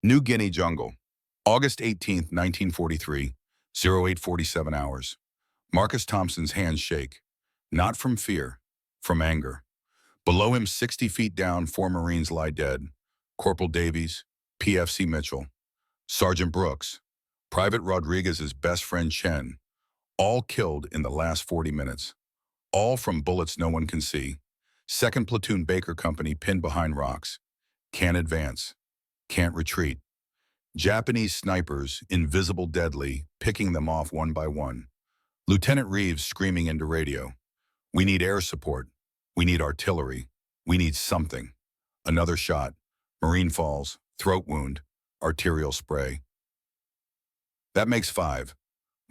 New Guinea jungle. August 18th, 1943, 0847 hours. Marcus Thompson's hands shake. Not from fear, from anger. Below him, 60 feet down, 4 Marines lie dead. Corporal Davies, PFC Mitchell, Sergeant Brooks, Private Rodriguez's best friend Chen, all killed in the last 40 minutes. All from bullets no one can see. 2nd Platoon Baker Company pinned behind rocks. Can't advance. Can't retreat. Japanese snipers, invisible deadly, picking them off one by one. Lieutenant Reeves screaming into radio. We need air support. We need artillery. We need something. Another shot. Marine falls. Throat wound. Arterial spray. That makes 5.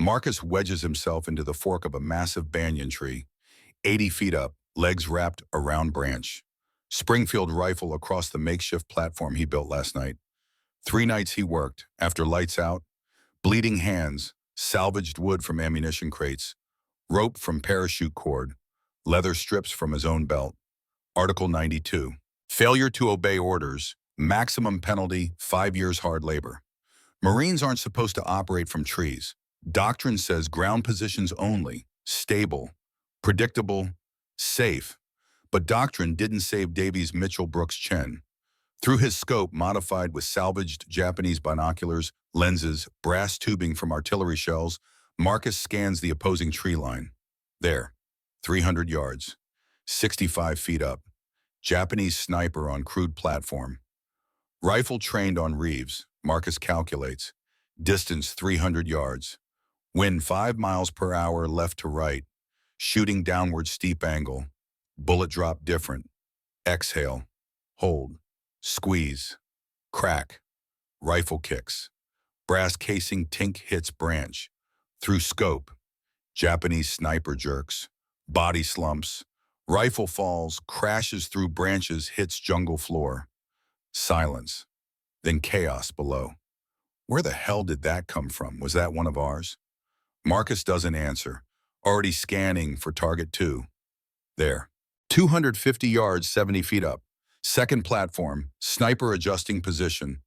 Marcus wedges himself into the fork of a massive banyan tree. 80 feet up, legs wrapped around branch. Springfield rifle across the makeshift platform he built last night. 3 nights he worked, after lights out, bleeding hands, salvaged wood from ammunition crates, rope from parachute cord, leather strips from his own belt. Article 92. Failure to obey orders, maximum penalty, 5 years hard labor. Marines aren't supposed to operate from trees. Doctrine says ground positions only, stable, predictable, safe. But doctrine didn't save Davies Mitchell Brooks Chen. Through his scope, modified with salvaged Japanese binoculars, lenses, brass tubing from artillery shells, Marcus scans the opposing tree line. There, 300 yards, 65 feet up. Japanese sniper on crude platform. Rifle trained on Reeves, Marcus calculates. Distance 300 yards. Wind 5 miles per hour left to right. Shooting downward steep angle. Bullet drop different. Exhale. Hold. Squeeze. Crack. Rifle kicks. Brass casing tink hits branch. Through scope. Japanese sniper jerks. Body slumps. Rifle falls, crashes through branches, hits jungle floor. Silence. Then chaos below. Where the hell did that come from? Was that one of ours? Marcus doesn't answer. Already scanning for target 2. There. 250 yards, 70 feet up. 2nd platform. Sniper adjusting position.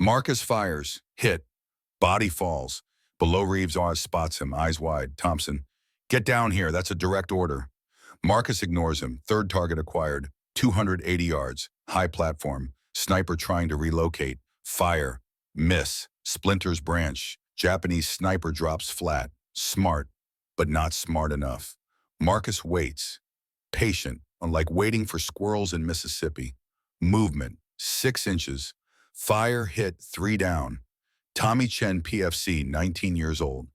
Marcus fires. Hit. Body falls. Below Reeves, Oz spots him, eyes wide. Thompson. Get down here. That's a direct order. Marcus ignores him. 3rd target acquired. 280 yards. High platform. Sniper trying to relocate. Fire. Miss. Splinters branch. Japanese sniper drops flat. Smart, but not smart enough. Marcus waits. Patient, like waiting for squirrels in Mississippi. Movement. 6 inches. Fire hit. 3 down. Tommy Chen, PFC, 19 years old.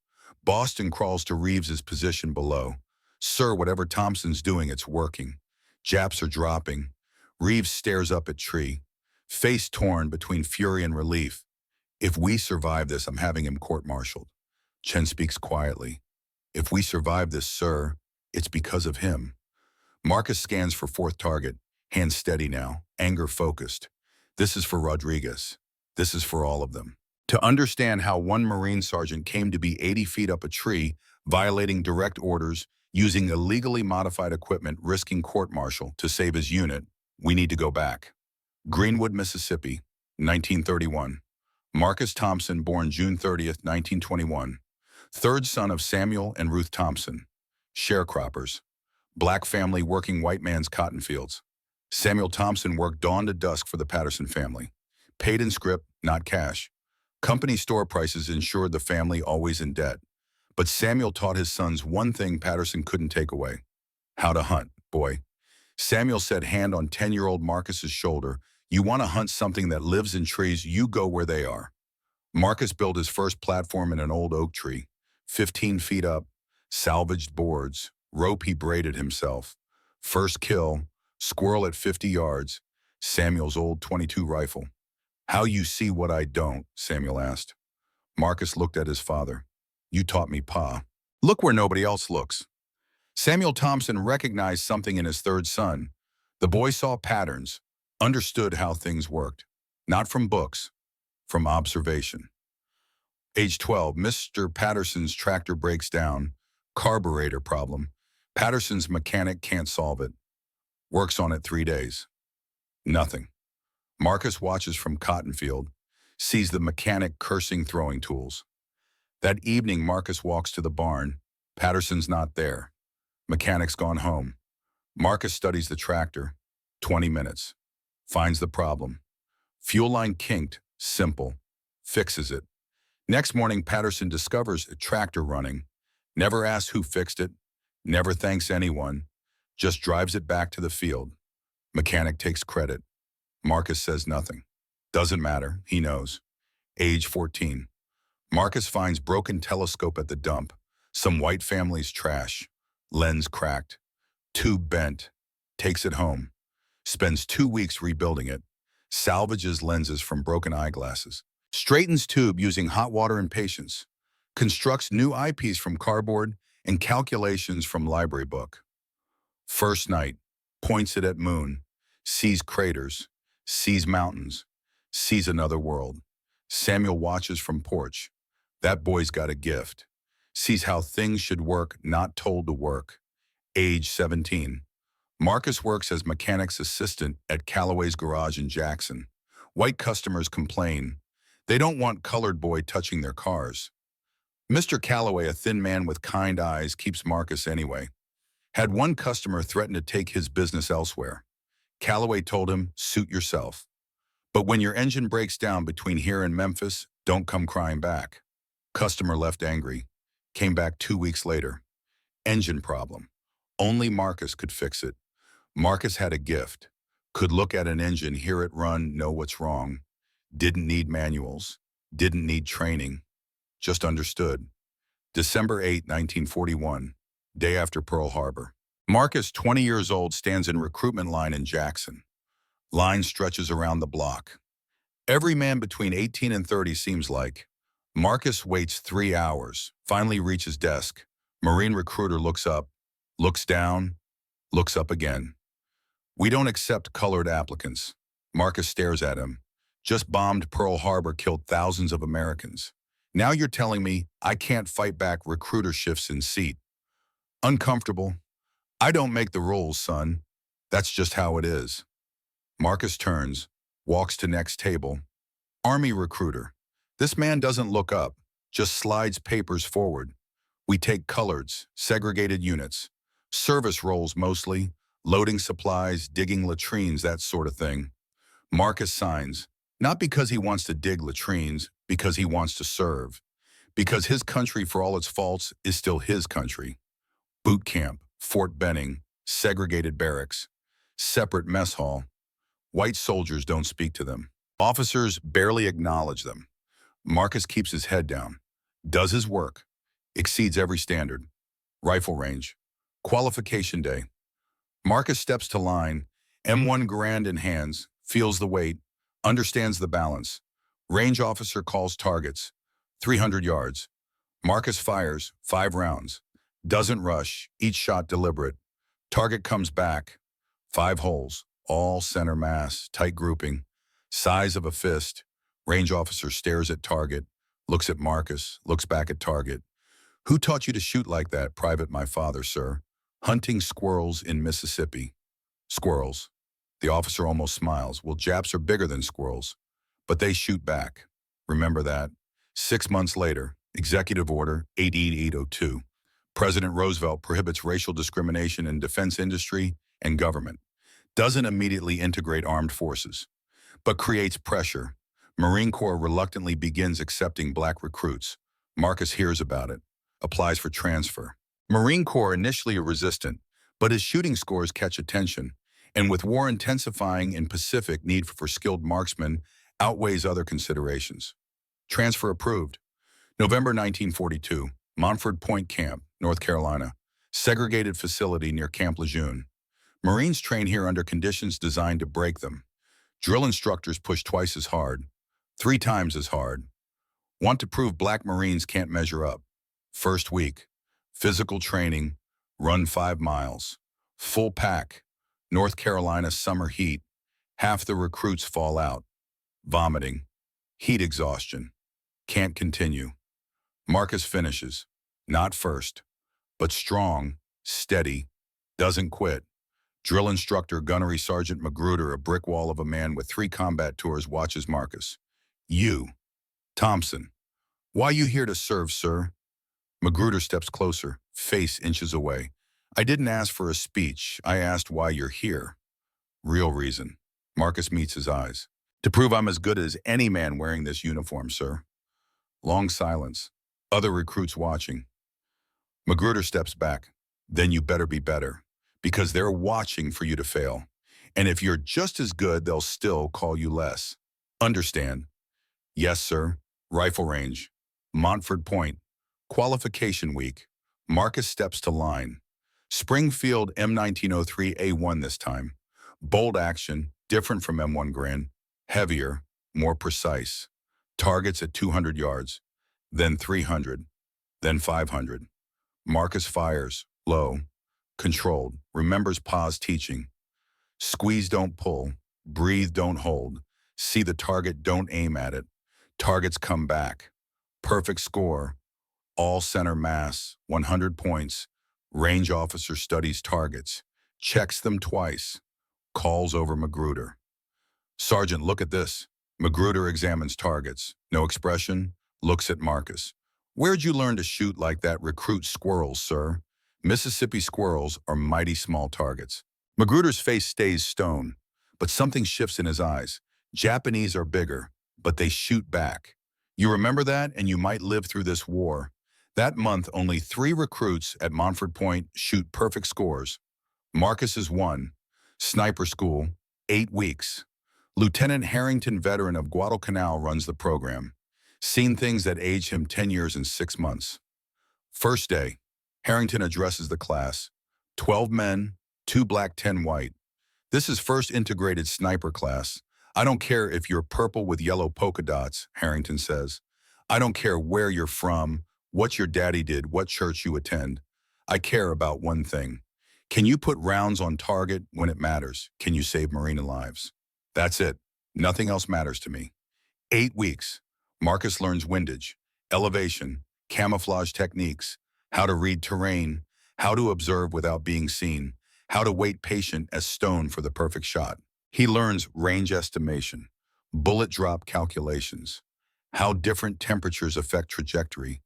Boston crawls to Reeves's position below. Sir, whatever Thompson's doing, it's working. Japs are dropping. Reeves stares up at tree. Face torn between fury and relief. If we survive this, I'm having him court-martialed. Chen speaks quietly. If we survive this, sir, it's because of him. Marcus scans for 4th target. Hands steady now. Anger focused. This is for Rodriguez. This is for all of them. To understand how one Marine sergeant came to be 80 feet up a tree, violating direct orders, using illegally modified equipment, risking court-martial to save his unit, we need to go back. Greenwood, Mississippi, 1931. Marcus Thompson, born June 30th, 1921. 3rd son of Samuel and Ruth Thompson. Sharecroppers. Black family working white man's cotton fields. Samuel Thompson worked dawn to dusk for the Patterson family. Paid in scrip, not cash. Company store prices ensured the family always in debt. But Samuel taught his sons one thing Patterson couldn't take away. How to hunt, boy. Samuel said, hand on 10-year-old Marcus's shoulder, you want to hunt something that lives in trees, you go where they are. Marcus built his first platform in an old oak tree, 15 feet up, salvaged boards, rope he braided himself. First kill, squirrel at 50 yards, Samuel's old .22 rifle. How you see what I don't, Samuel asked. Marcus looked at his father. You taught me, Pa. Look where nobody else looks. Samuel Thompson recognized something in his 3rd son. The boy saw patterns, understood how things worked. Not from books, from observation. Age 12, Mr. Patterson's tractor breaks down. Carburetor problem. Patterson's mechanic can't solve it. Works on it 3 days. Nothing. Marcus watches from cotton field. sees the mechanic cursing throwing tools. That evening, Marcus walks to the barn. Patterson's not there. Mechanic's gone home. Marcus studies the tractor. 20 minutes. Finds the problem. Fuel line kinked. Simple. Fixes it. Next morning, Patterson discovers a tractor running. Never asks who fixed it. Never thanks anyone. Just drives it back to the field. Mechanic takes credit. Marcus says nothing. Doesn't matter. He knows. Age 14. Marcus finds broken telescope at the dump. Some white family's trash. Lens cracked. Tube bent. Takes it home. Spends 2 weeks rebuilding it. Salvages lenses from broken eyeglasses. Straightens tube using hot water and patience. Constructs new eyepiece from cardboard and calculations from library book. First night. Points it at moon. Sees craters. Sees mountains. Sees another world. Samuel watches from porch. That boy's got a gift. Sees how things should work, not told to work. Age 17. Marcus works as mechanic's assistant at Callaway's garage in Jackson. White customers complain. They don't want colored boy touching their cars. Mr. Callaway, a thin man with kind eyes, keeps Marcus anyway. Had one customer threaten to take his business elsewhere. Callaway told him, suit yourself. But when your engine breaks down between here and Memphis, don't come crying back. Customer left angry. Came back 2 weeks later. Engine problem. Only Marcus could fix it. Marcus had a gift. Could look at an engine, hear it run, know what's wrong. Didn't need manuals. Didn't need training. Just understood. December 8, 1941. Day after Pearl Harbor. Marcus, 20 years old, stands in recruitment line in Jackson. Line stretches around the block. Every man between 18 and 30 seems like. Marcus waits 3 hours, finally reaches desk. Marine recruiter looks up, looks down, looks up again. We don't accept colored applicants. Marcus stares at him. Just bombed Pearl Harbor, killed thousands of Americans. Now you're telling me I can't fight back recruiter shifts in seat. Uncomfortable. I don't make the rules, son. That's just how it is. Marcus turns, walks to next table. Army recruiter. This man doesn't look up, just slides papers forward. We take coloreds, segregated units. Service roles mostly, loading supplies, digging latrines, that sort of thing. Marcus signs, not because he wants to dig latrines, because he wants to serve. Because his country, for all its faults, is still his country. Boot camp, Fort Benning, segregated barracks, separate mess hall. White soldiers don't speak to them. Officers barely acknowledge them. Marcus keeps his head down, does his work, exceeds every standard. Rifle range. Qualification day. Marcus steps to line, M1 Garand in hands, feels the weight, understands the balance. Range officer calls targets. 300 yards. Marcus fires 5 rounds. Doesn't rush, each shot deliberate. Target comes back. 5 holes, all center mass, tight grouping. Size of a fist. Range officer stares at target, looks at Marcus, looks back at target. Who taught you to shoot like that, Private my father, sir? Hunting squirrels in Mississippi. Squirrels. The officer almost smiles. Well, Japs are bigger than squirrels, but they shoot back. Remember that. 6 months later, Executive Order 8802. President Roosevelt prohibits racial discrimination in defense industry and government. Doesn't immediately integrate armed forces, but creates pressure. Marine Corps reluctantly begins accepting black recruits. Marcus hears about it, applies for transfer. Marine Corps initially resistant, but his shooting scores catch attention, and with war intensifying in Pacific, need for skilled marksmen outweighs other considerations. Transfer approved. November 1942, Montford Point Camp, North Carolina, segregated facility near Camp Lejeune. Marines train here under conditions designed to break them. Drill instructors push twice as hard, 3 times as hard. Want to prove black Marines can't measure up. First week, physical training, run 5 miles. Full pack, North Carolina summer heat. Half the recruits fall out. Vomiting, heat exhaustion. Can't continue. Marcus finishes, not first, but strong, steady, doesn't quit. Drill instructor Gunnery Sergeant Magruder, a brick wall of a man with 3 combat tours, watches Marcus. You, Thompson. Why you here to serve, sir? Magruder steps closer, face inches away. I didn't ask for a speech. I asked why you're here. Real reason. Marcus meets his eyes. To prove I'm as good as any man wearing this uniform, sir. Long silence. Other recruits watching. Magruder steps back. Then you better be better, because they're watching for you to fail. And if you're just as good, they'll still call you less. Understand? Yes, sir. Rifle range. Montford Point. Qualification week. Marcus steps to line. Springfield M1903A1 this time. Bold action, different from M1 Grand. Heavier, more precise. Targets at 200 yards. Then 300. Then 500. Marcus fires, low, controlled, remembers Pa's teaching. Squeeze, don't pull. Breathe, don't hold. See the target, don't aim at it. Targets come back. Perfect score. All center mass, 100 points. Range officer studies targets. Checks them twice. Calls over Magruder. Sergeant, look at this. Magruder examines targets. No expression. Looks at Marcus. Where'd you learn to shoot like that? Recruit squirrels, sir. Mississippi squirrels are mighty small targets. Magruder's face stays stone, but something shifts in his eyes. Japanese are bigger, but they shoot back. You remember that, and you might live through this war. That month, only 3 recruits at Montford Point shoot perfect scores. Marcus is 1. Sniper school, 8 weeks. Lieutenant Harrington, veteran of Guadalcanal, runs the program. Seen things that age him 10 years and 6 months. First day, Harrington addresses the class. 12 men, 2 black, 10 white. This is first integrated sniper class. I don't care if you're purple with yellow polka dots, Harrington says. I don't care where you're from, what your daddy did, what church you attend. I care about one thing. Can you put rounds on target when it matters? Can you save Marine lives? That's it. Nothing else matters to me. 8 weeks. Marcus learns windage, elevation, camouflage techniques, how to read terrain, how to observe without being seen, how to wait patient as stone for the perfect shot. He learns range estimation, bullet drop calculations, how different temperatures affect trajectory,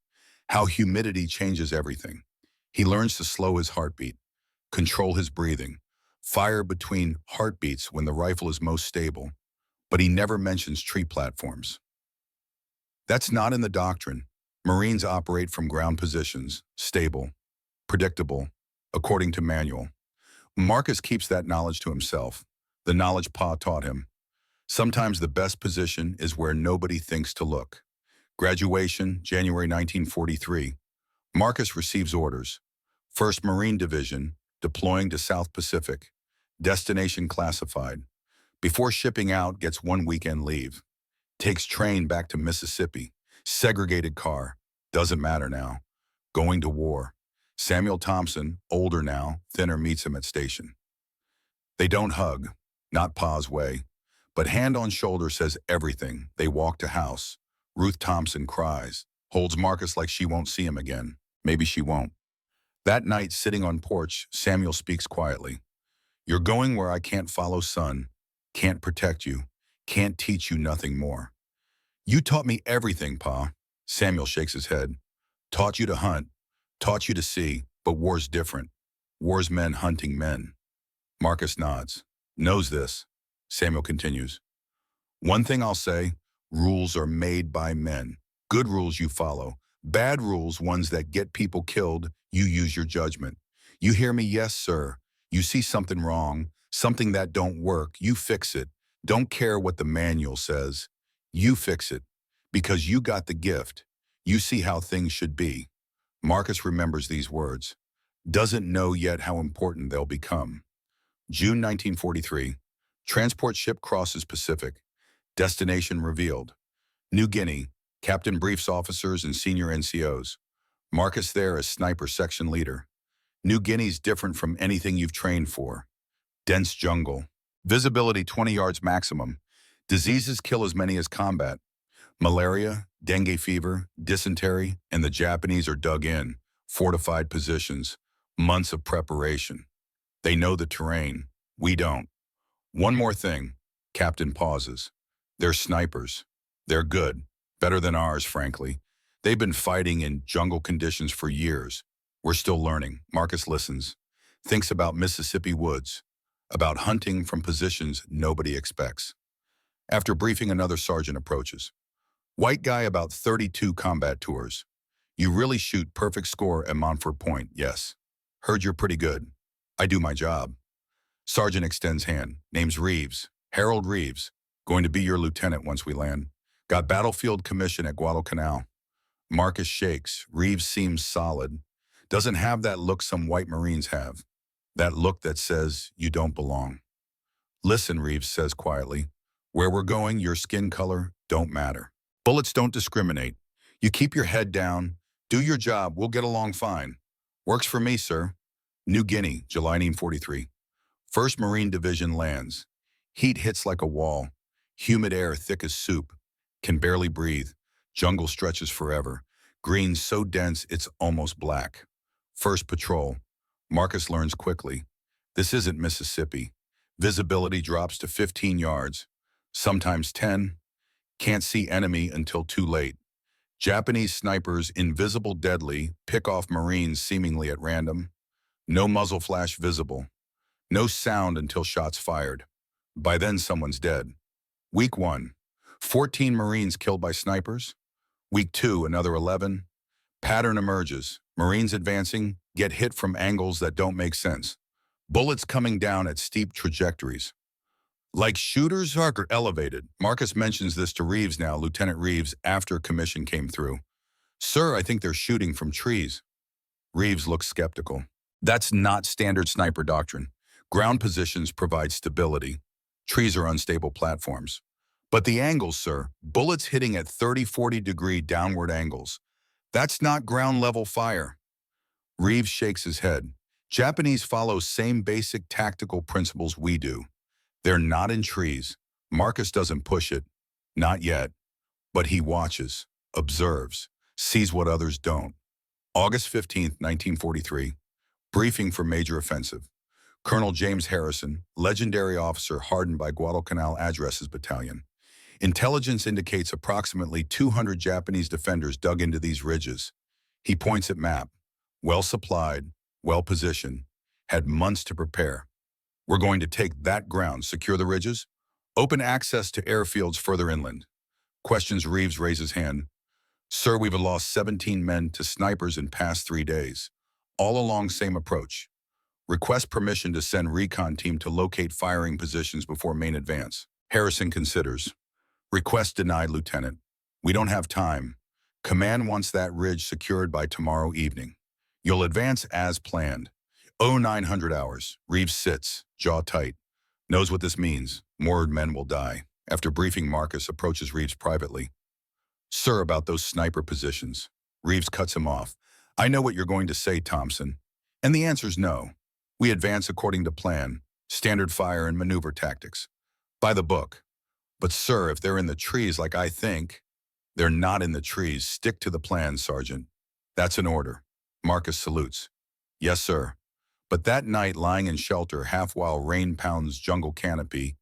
how humidity changes everything. He learns to slow his heartbeat, control his breathing, fire between heartbeats when the rifle is most stable, but he never mentions tree platforms. That's not in the doctrine. Marines operate from ground positions, stable, predictable, according to manual. Marcus keeps that knowledge to himself, the knowledge Pa taught him. Sometimes the best position is where nobody thinks to look. Graduation, January 1943. Marcus receives orders. 1st Marine Division, deploying to South Pacific. Destination classified. Before shipping out, gets 1 weekend leave. Takes train back to Mississippi. Segregated car. Doesn't matter now. Going to war. Samuel Thompson, older now, thinner, meets him at station. They don't hug, not Pa's way, but hand on shoulder says everything. They walk to house. Ruth Thompson cries, holds Marcus like she won't see him again. Maybe she won't. That night, sitting on porch, Samuel speaks quietly. You're going where I can't follow, son. Can't protect you. Can't teach you nothing more. You taught me everything, Pa. Samuel shakes his head. Taught you to hunt. Taught you to see, but war's different. War's men hunting men. Marcus nods. Knows this. Samuel continues. One thing I'll say, rules are made by men. Good rules you follow. Bad rules, ones that get people killed, you use your judgment. You hear me? Yes, sir. You see something wrong, something that don't work, you fix it. Don't care what the manual says. You fix it, because you got the gift. You see how things should be. Marcus remembers these words. Doesn't know yet how important they'll become. June 1943. Transport ship crosses Pacific. Destination revealed. New Guinea. Captain briefs officers and senior NCOs. Marcus there as sniper section leader. New Guinea's different from anything you've trained for. Dense jungle. Visibility 20 yards maximum. Diseases kill as many as combat. Malaria, dengue fever, dysentery, and the Japanese are dug in. Fortified positions. Months of preparation. They know the terrain. We don't. One more thing. Captain pauses. They're snipers. They're good, better than ours, frankly. They've been fighting in jungle conditions for years. We're still learning. Marcus listens, thinks about Mississippi woods, about hunting from positions nobody expects. After briefing, another sergeant approaches. White guy, about 32 combat tours. You really shoot perfect score at Montfort Point, yes. Heard you're pretty good. I do my job. Sergeant extends hand. Name's Reeves. Harold Reeves. Going to be your lieutenant once we land. Got battlefield commission at Guadalcanal. Marcus shakes. Reeves seems solid. Doesn't have that look some white Marines have. That look that says you don't belong. Listen, Reeves says quietly. Where we're going, your skin color don't matter. Bullets don't discriminate. You keep your head down, do your job, we'll get along fine. Works for me, sir. New Guinea, July 1943. 1st Marine Division lands. Heat hits like a wall. Humid air thick as soup. Can barely breathe. Jungle stretches forever. Green so dense it's almost black. 1st Patrol. Marcus learns quickly. This isn't Mississippi. Visibility drops to 15 yards. Sometimes 10. Can't see enemy until too late. Japanese snipers, invisible deadly, pick off Marines seemingly at random. No muzzle flash visible. No sound until shots fired. By then someone's dead. Week 1, 14 Marines killed by snipers. Week 2, another 11. Pattern emerges. Marines advancing, get hit from angles that don't make sense. Bullets coming down at steep trajectories. Like shooters are elevated. Marcus mentions this to Reeves now, Lieutenant Reeves, after commission came through. Sir, I think they're shooting from trees. Reeves looks skeptical. That's not standard sniper doctrine. Ground positions provide stability. Trees are unstable platforms. But the angles, sir, bullets hitting at 30-40 degree downward angles. That's not ground level fire. Reeves shakes his head. Japanese follow same basic tactical principles we do. They're not in trees. Marcus doesn't push it. Not yet. But he watches, observes, sees what others don't. August 15th, 1943. Briefing for Major Offensive. Colonel James Harrison, legendary officer hardened by Guadalcanal, addresses battalion. Intelligence indicates approximately 200 Japanese defenders dug into these ridges. He points at map. Well supplied, well positioned, had months to prepare. We're going to take that ground, secure the ridges, open access to airfields further inland. Questions. Reeves raises hand. Sir, we've lost 17 men to snipers in past 3 days. All along same approach. Request permission to send recon team to locate firing positions before main advance. Harrison considers. Request denied, Lieutenant. We don't have time. Command wants that ridge secured by tomorrow evening. You'll advance as planned. 0900 hours. Reeves sits, jaw tight. Knows what this means. More men will die. After briefing, Marcus approaches Reeves privately. Sir, about those sniper positions. Reeves cuts him off. I know what you're going to say, Thompson. And the answer's no. We advance according to plan, standard fire and maneuver tactics. By the book. But sir, if they're in the trees like I think, they're not in the trees. Stick to the plan, Sergeant. That's an order. Marcus salutes. Yes, sir. But that night, lying in shelter, half while rain pounds jungle canopy,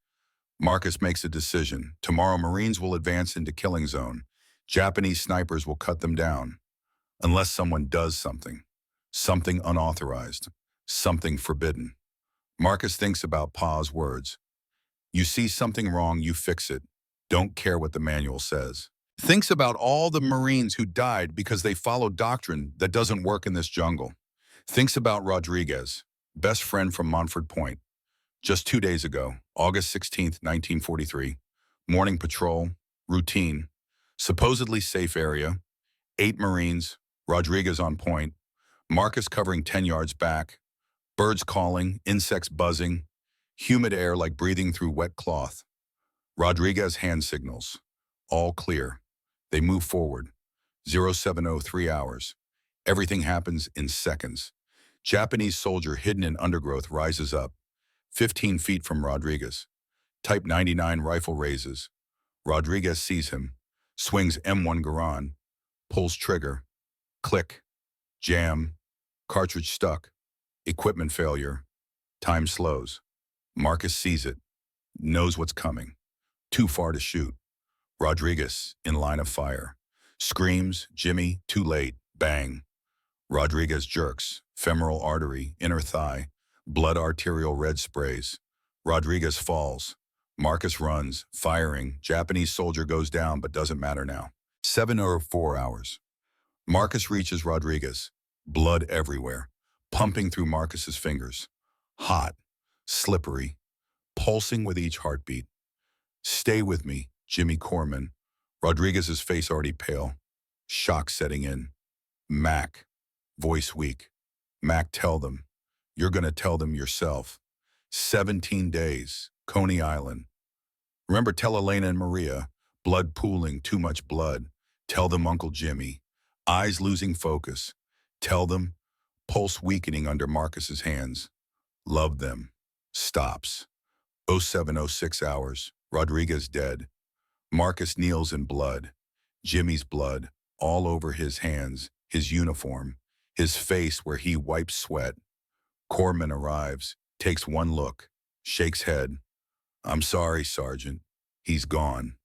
Marcus makes a decision. Tomorrow, Marines will advance into killing zone. Japanese snipers will cut them down. Unless someone does something. Something unauthorized. Something forbidden. Marcus thinks about Pa's words. You see something wrong, you fix it. Don't care what the manual says. Thinks about all the Marines who died because they followed doctrine that doesn't work in this jungle. Thinks about Rodriguez, best friend from Montfort Point. Just 2 days ago, August 16th, 1943. Morning patrol, routine. Supposedly safe area. 8 Marines, Rodriguez on point. Marcus covering 10 yards back. Birds calling, insects buzzing. Humid air like breathing through wet cloth. Rodriguez hand signals. All clear. They move forward. 0703 hours. Everything happens in seconds. Japanese soldier hidden in undergrowth rises up. 15 feet from Rodriguez. Type 99 rifle raises. Rodriguez sees him. Swings M1 Garand. Pulls trigger. Click. Jam. Cartridge stuck. Equipment failure. Time slows. Marcus sees it. Knows what's coming. Too far to shoot. Rodriguez in line of fire. Screams, Jimmy, too late, bang. Rodriguez jerks, femoral artery, inner thigh, blood arterial red sprays. Rodriguez falls. Marcus runs, firing. Japanese soldier goes down but doesn't matter now. 7 or 4 hours. Marcus reaches Rodriguez. Blood everywhere, pumping through Marcus's fingers. Hot, slippery, pulsing with each heartbeat. Stay with me, Jimmy Corman. Rodriguez's face already pale. Shock setting in. Mac, voice weak. Mac, tell them. You're gonna tell them yourself. 17 days, Coney Island. Remember, tell Elena and Maria. Blood pooling, too much blood. Tell them Uncle Jimmy. Eyes losing focus. Tell them, pulse weakening under Marcus's hands. Love them. Stops. 07:06 hours. Rodriguez dead. Marcus kneels in blood. Jimmy's blood, all over his hands, his uniform, his face where he wipes sweat. Corman arrives, takes one look, shakes head. I'm sorry, Sergeant. He's gone.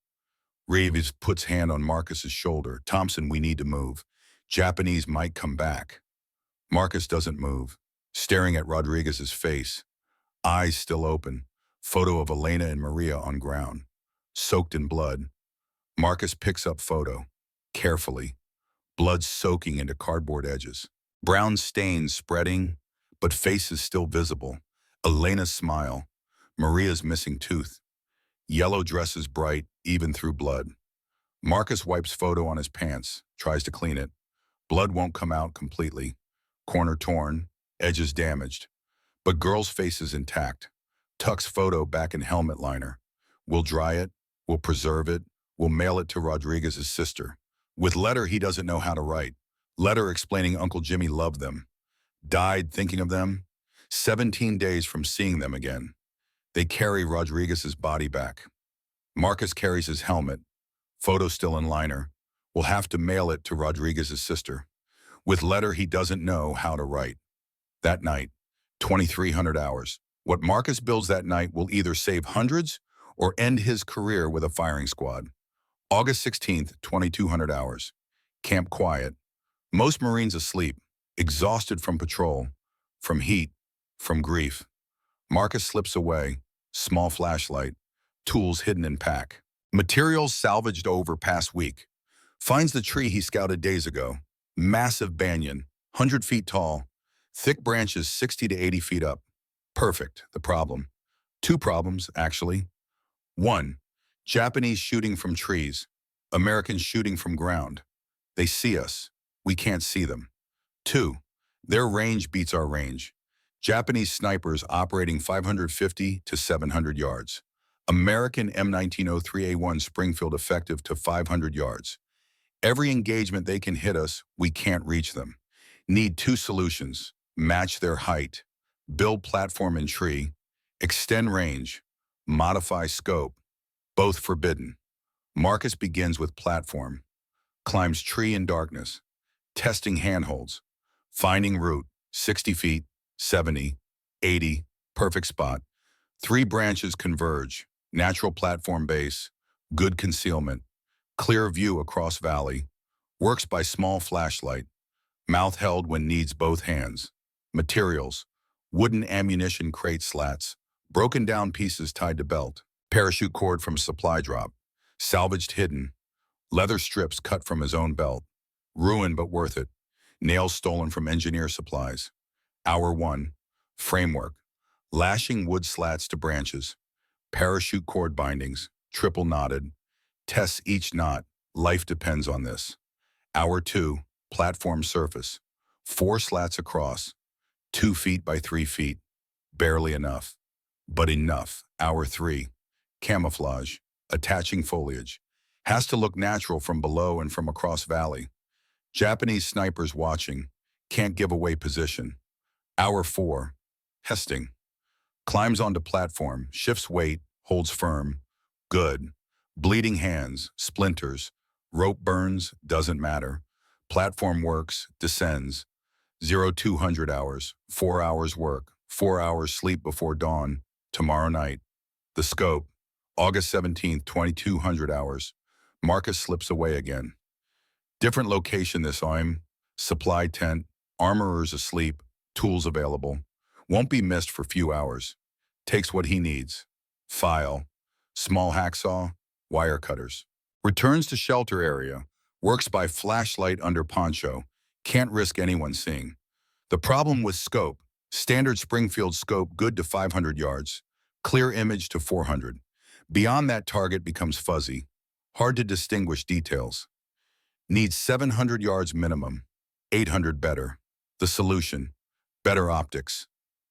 Reeves puts hand on Marcus's shoulder. Thompson, we need to move. Japanese might come back. Marcus doesn't move, staring at Rodriguez's face. Eyes still open. Photo of Elena and Maria on ground. Soaked in blood. Marcus picks up photo. Carefully. Blood soaking into cardboard edges. Brown stains spreading, but faces still visible. Elena's smile. Maria's missing tooth. Yellow dresses bright, even through blood. Marcus wipes photo on his pants, tries to clean it. Blood won't come out completely. Corner torn, edges damaged. But girl's face is intact. Tucks photo back in helmet liner. We'll dry it, we'll preserve it, we'll mail it to Rodriguez's sister. With letter he doesn't know how to write. Letter explaining Uncle Jimmy loved them. Died thinking of them. 17 days from seeing them again. They carry Rodriguez's body back. Marcus carries his helmet. Photo still in liner. We'll have to mail it to Rodriguez's sister. With letter he doesn't know how to write. That night, 2,300 hours. What Marcus builds that night will either save hundreds or end his career with a firing squad. August 16th, 2,200 hours. Camp quiet. Most Marines asleep, exhausted from patrol, from heat, from grief. Marcus slips away, small flashlight, tools hidden in pack. Materials salvaged over past week. Finds the tree he scouted days ago. Massive banyan, 100 feet tall, thick branches 60 to 80 feet up. Perfect, the problem. Two problems, actually. One, Japanese shooting from trees, Americans shooting from ground. They see us, we can't see them. Two, their range beats our range. Japanese snipers operating 550 to 700 yards. American M1903A1 Springfield effective to 500 yards. Every engagement they can hit us, we can't reach them. Need two solutions. Match their height. Build platform and tree. Extend range. Modify scope. Both forbidden. Marcus begins with platform. Climbs tree in darkness. Testing handholds. Finding route. 60 feet. 70. 80. Perfect spot. 3 branches converge. Natural platform base. Good concealment. Clear view across valley. Works by small flashlight. Mouth held when needs both hands. Materials. Wooden ammunition crate slats. Broken down pieces tied to belt. Parachute cord from supply drop. Salvaged hidden. Leather strips cut from his own belt. Ruined but worth it. Nails stolen from engineer supplies. Hour 1. Framework. Lashing wood slats to branches. Parachute cord bindings. Triple knotted. Tests each knot. Life depends on this. Hour 2. Platform surface. 4 slats across. 2 feet by 3 feet. Barely enough. But enough. Hour 3. Camouflage. Attaching foliage. Has to look natural from below and from across valley. Japanese snipers watching. Can't give away position. Hour 4. Testing. Climbs onto platform. Shifts weight. Holds firm. Good. Bleeding hands. Splinters. Rope burns. Doesn't matter. Platform works. Descends. 0200 hours. 4 hours work. 4 hours sleep before dawn. Tomorrow night. The scope. August 17th, 2200 hours. Marcus slips away again. Different location this time. Supply tent, armorers asleep, tools available. Won't be missed for few hours. Takes what he needs. File, small hacksaw, wire cutters. Returns to shelter area. Works by flashlight under poncho. Can't risk anyone seeing. The problem with scope. Standard Springfield scope good to 500 yards. Clear image to 400. Beyond that target becomes fuzzy. Hard to distinguish details. Needs 700 yards minimum. 800 better. The solution. Better optics.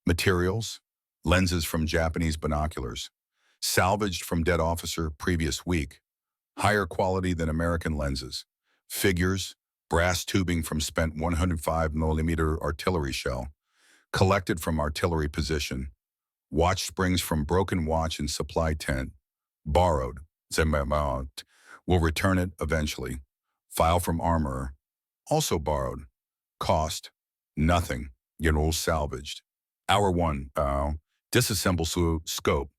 Materials. Lenses from Japanese binoculars. Salvaged from dead officer previous week. Higher quality than American lenses. Figures. Brass tubing from spent 105mm artillery shell. Collected from artillery position. Watch springs from broken watch and supply tent. Borrowed. Will return it eventually. File from armorer. Also borrowed. Cost. Nothing. Salvaged. Hour 1. Disassemble scope.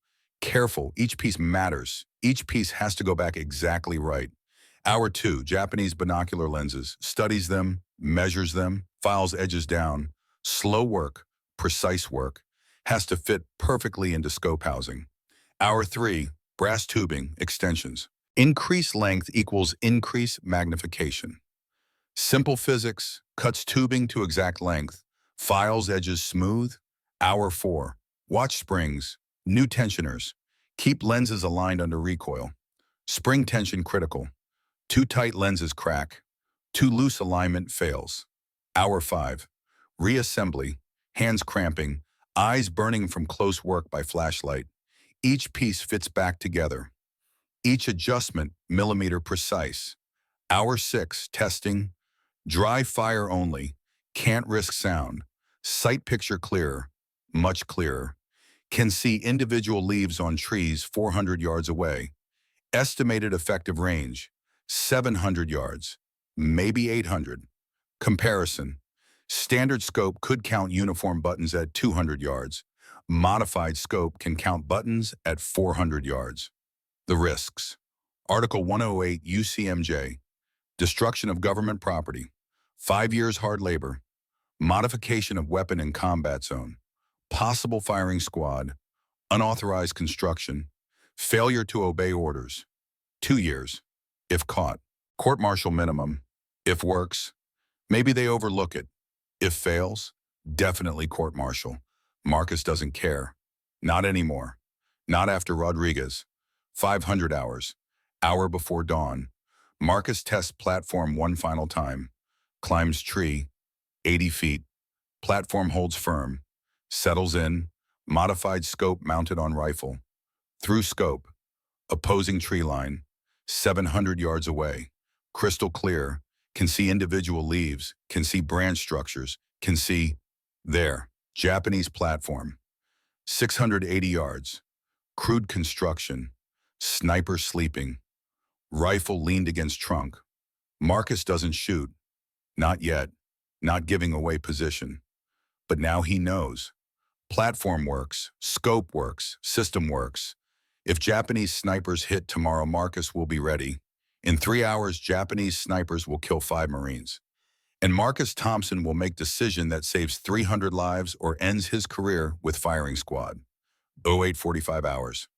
Careful. Each piece matters. Each piece has to go back exactly right. Hour 2. Japanese binocular lenses. Studies them. Measures them. Files edges down. Slow work. Precise work. Has to fit perfectly into scope housing. Hour 3. Brass tubing. Extensions. Increase length equals increase magnification. Simple physics. Cuts tubing to exact length. Files edges smooth. Hour 4. Watch springs. New tensioners. Keep lenses aligned under recoil. Spring tension critical. Too tight lenses crack. Too loose alignment fails. Hour 5. Reassembly. Hands cramping. Eyes burning from close work by flashlight. Each piece fits back together. Each adjustment millimeter precise. Hour 6. Testing. Dry fire only. Can't risk sound. Sight picture clearer. Much clearer. Can see individual leaves on trees 400 yards away. Estimated effective range. 700 yards. Maybe 800. Comparison. Standard scope could count uniform buttons at 200 yards. Modified scope can count buttons at 400 yards. The risks. Article 108 UCMJ. Destruction of government property. 5 years hard labor. Modification of weapon in combat zone. Possible firing squad. Unauthorized construction. Failure to obey orders. 2 years. If caught. Court-martial minimum. If works. Maybe they overlook it. If fails. Definitely court-martial. Marcus doesn't care. Not anymore. Not after Rodriguez. 500 hours. Hour before dawn. Marcus tests platform one final time. Climbs tree. 80 feet. Platform holds firm. Settles in. Modified scope mounted on rifle. Through scope. Opposing tree line. 700 yards away. Crystal clear. Can see individual leaves. Can see branch structures. Can see. There. Japanese platform. 680 yards. Crude construction. Sniper sleeping. Rifle leaned against trunk. Marcus doesn't shoot. Not yet. Not giving away position. But now he knows. Platform works. Scope works. System works. If Japanese snipers hit tomorrow, Marcus will be ready. In 3 hours, Japanese snipers will kill 5 Marines. And Marcus Thompson will make decision that saves 300 lives or ends his career with firing squad. 08:45 hours.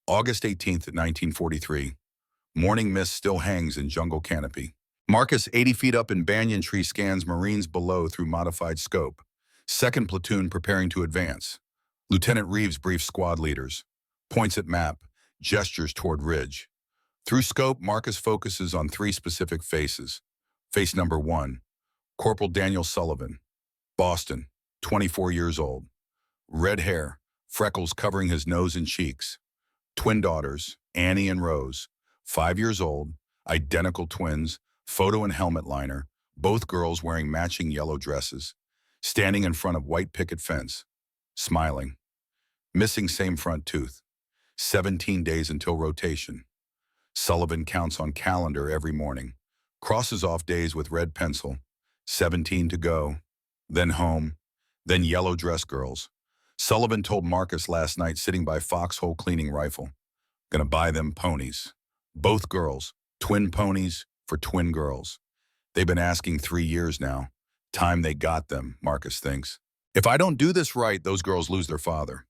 August 18th, 1943. Morning mist still hangs in jungle canopy. Marcus, 80 feet up in banyan tree, scans Marines below through modified scope. Second platoon preparing to advance. Lieutenant Reeves briefs squad leaders. Points at map. Gestures toward ridge. Through scope, Marcus focuses on 3 specific faces. Face number 1. Corporal Daniel Sullivan. Boston. 24 years old. Red hair. Freckles covering his nose and cheeks. Twin daughters, Annie and Rose. 5 years old. Identical twins. Photo and helmet liner. Both girls wearing matching yellow dresses. Standing in front of white picket fence. Smiling. Missing same front tooth. 17 days until rotation. Sullivan counts on calendar every morning. Crosses off days with red pencil. 17 to go. Then home. Then yellow dress girls. Sullivan told Marcus last night sitting by foxhole cleaning rifle. Gonna buy them ponies. Both girls. Twin ponies for twin girls. They've been asking 3 years now. Time they got them, Marcus thinks. If I don't do this right, those girls lose their father.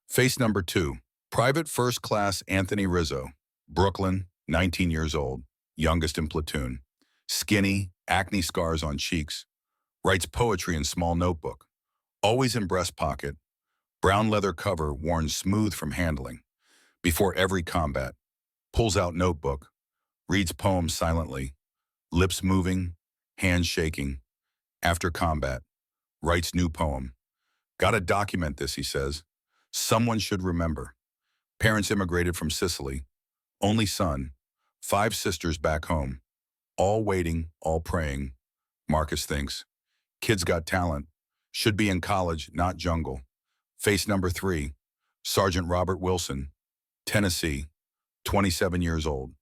Face number 2. Private First Class Anthony Rizzo. Brooklyn, 19 years old. Youngest in platoon. Skinny, acne scars on cheeks. Writes poetry in small notebook. Always in breast pocket. Brown leather cover worn smooth from handling. Before every combat. Pulls out notebook. Reads poems silently. Lips moving. Hands shaking. After combat. Writes new poem. Gotta document this, he says. Someone should remember. Parents immigrated from Sicily. Only son. 5 sisters back home. All waiting, all praying. Marcus thinks. Kids got talent. Should be in college, not jungle. Face number 3. Sergeant Robert Wilson. Tennessee. 27 years old.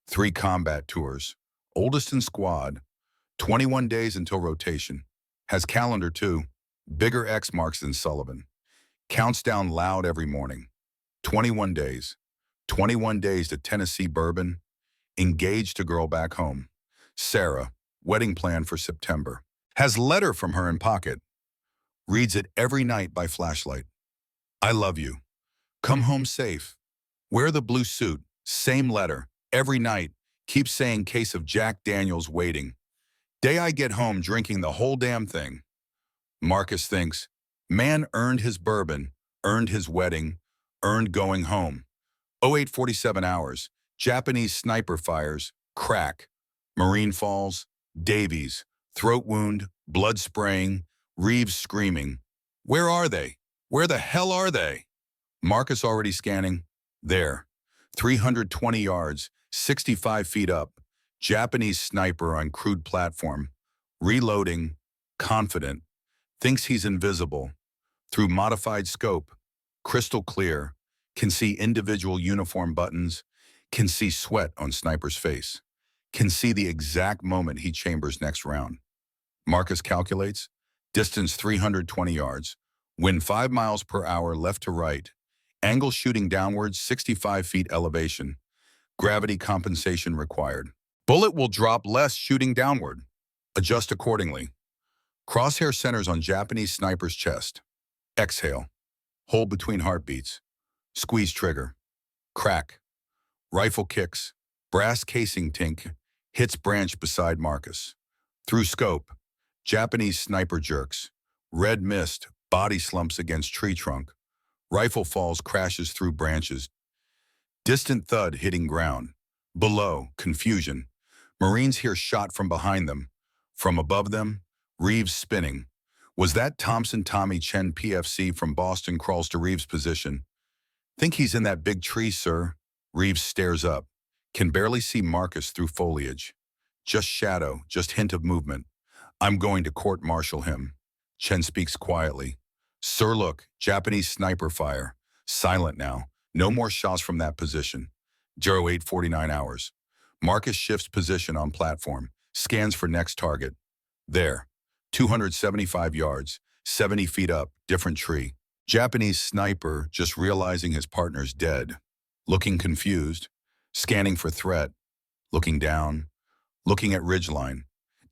3 combat tours. Oldest in squad. 21 days until rotation. Has calendar too. Bigger X marks than Sullivan. Counts down loud every morning. 21 days. 21 days to Tennessee bourbon. Engaged to girl back home. Sarah, wedding plan for September. Has letter from her in pocket. Reads it every night by flashlight. I love you. Come home safe. Wear the blue suit. Same letter. Every night. Keep saying case of Jack Daniels waiting. Day I get home drinking the whole damn thing. Marcus thinks, man earned his bourbon, earned his wedding, earned going home. 0847 hours, Japanese sniper fires, crack, Marine falls, Davies, throat wound, blood spraying, Reeves screaming. Where are they? Where the hell are they? Marcus already scanning. There. 320 yards, 65 feet up. Japanese sniper on crude platform. Reloading. Confident. Thinks he's invisible. Through modified scope. Crystal clear. Can see individual uniform buttons. Can see sweat on sniper's face. Can see the exact moment he chambers next round. Marcus calculates. Distance 320 yards. Wind 5 miles per hour left to right. Angle shooting downwards 65 feet elevation. Gravity compensation required. Bullet will drop less shooting downward. Adjust accordingly. Crosshair centers on Japanese sniper's chest. Exhale. Hold between heartbeats. Squeeze trigger. Crack. Rifle kicks. Brass casing tink. Hits branch beside Marcus. Through scope. Japanese sniper jerks. Red mist. Body slumps against tree trunk. Rifle falls, crashes through branches. Distant thud hitting ground. Below, confusion. Marines hear shot from behind them. From above them, Reeves spinning. Was that Thompson? Tommy Chen PFC from Boston crawls to Reeves' position. Think he's in that big tree, sir. Reeves stares up. Can barely see Marcus through foliage. Just shadow, just hint of movement. I'm going to court-martial him. Chen speaks quietly. Sir, look, Japanese sniper fire. Silent now. No more shots from that position. 0849 hours. Marcus shifts position on platform. Scans for next target. There. 275 yards. 70 feet up. Different tree. Japanese sniper just realizing his partner's dead. Looking confused. Scanning for threat. Looking down. Looking at ridgeline.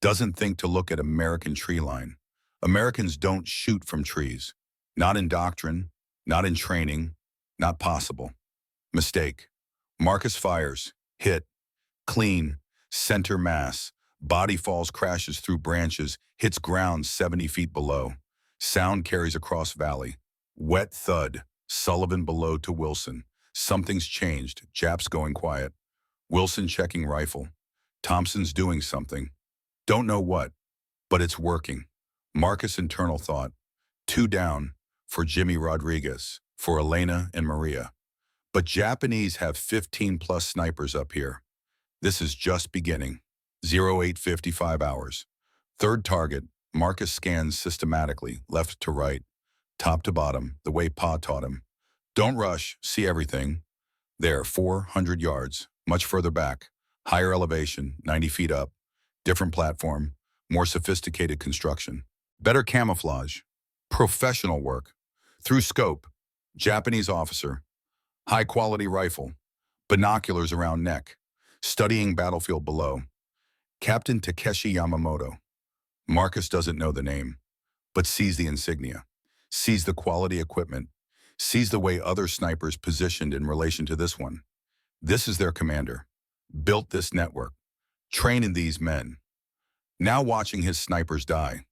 Doesn't think to look at American tree line. Americans don't shoot from trees. Not in doctrine. Not in training. Not possible. Mistake. Marcus fires. Hit. Clean. Center mass. Body falls, crashes through branches, hits ground 70 feet below. Sound carries across valley. Wet thud. Sullivan below to Wilson. Something's changed. Jap's going quiet. Wilson checking rifle. Thompson's doing something. Don't know what, but it's working. Marcus internal thought. 2 down for Jimmy Rodriguez, for Elena and Maria. But Japanese have 15 plus snipers up here. This is just beginning. 0855 hours. Third target, Marcus scans systematically, left to right, top to bottom, the way Pa taught him. Don't rush, see everything. There, 400 yards, much further back, higher elevation, 90 feet up, different platform, more sophisticated construction. Better camouflage, professional work. Through scope, Japanese officer, high-quality rifle, binoculars around neck, Studying battlefield below. Captain Takeshi Yamamoto. Marcus doesn't know the name, but sees the insignia, sees the quality equipment, sees the way other snipers positioned in relation to this one. This is their commander. Built this network. Trained these men. Now watching his snipers die.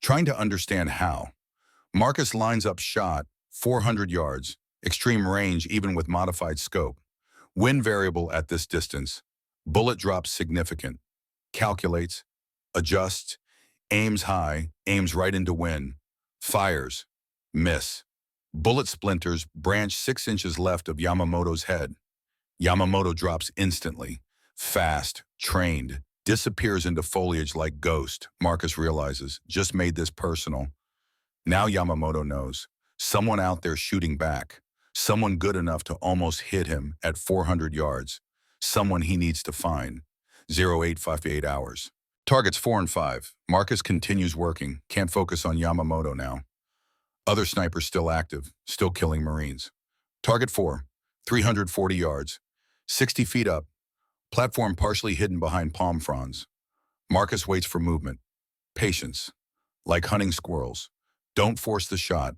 Trying to understand how. Marcus lines up shot, 400 yards, extreme range even with modified scope. Wind variable at this distance. Bullet drops significant. Calculates, adjusts, aims high, aims right into wind. Fires. Miss. Bullet splinters branch 6 inches left of Yamamoto's head. Yamamoto drops instantly. Fast, trained, disappears into foliage like ghost. Marcus realizes, just made this personal. Now Yamamoto knows. Someone out there shooting back. Someone good enough to almost hit him at 400 yards. Someone he needs to find. 0858 hours. Targets 4 and 5. Marcus continues working. Can't focus on Yamamoto now. Other snipers still active, still killing Marines. Target 4. 340 yards. 60 feet up. Platform partially hidden behind palm fronds. Marcus waits for movement. Patience. Like hunting squirrels. Don't force the shot.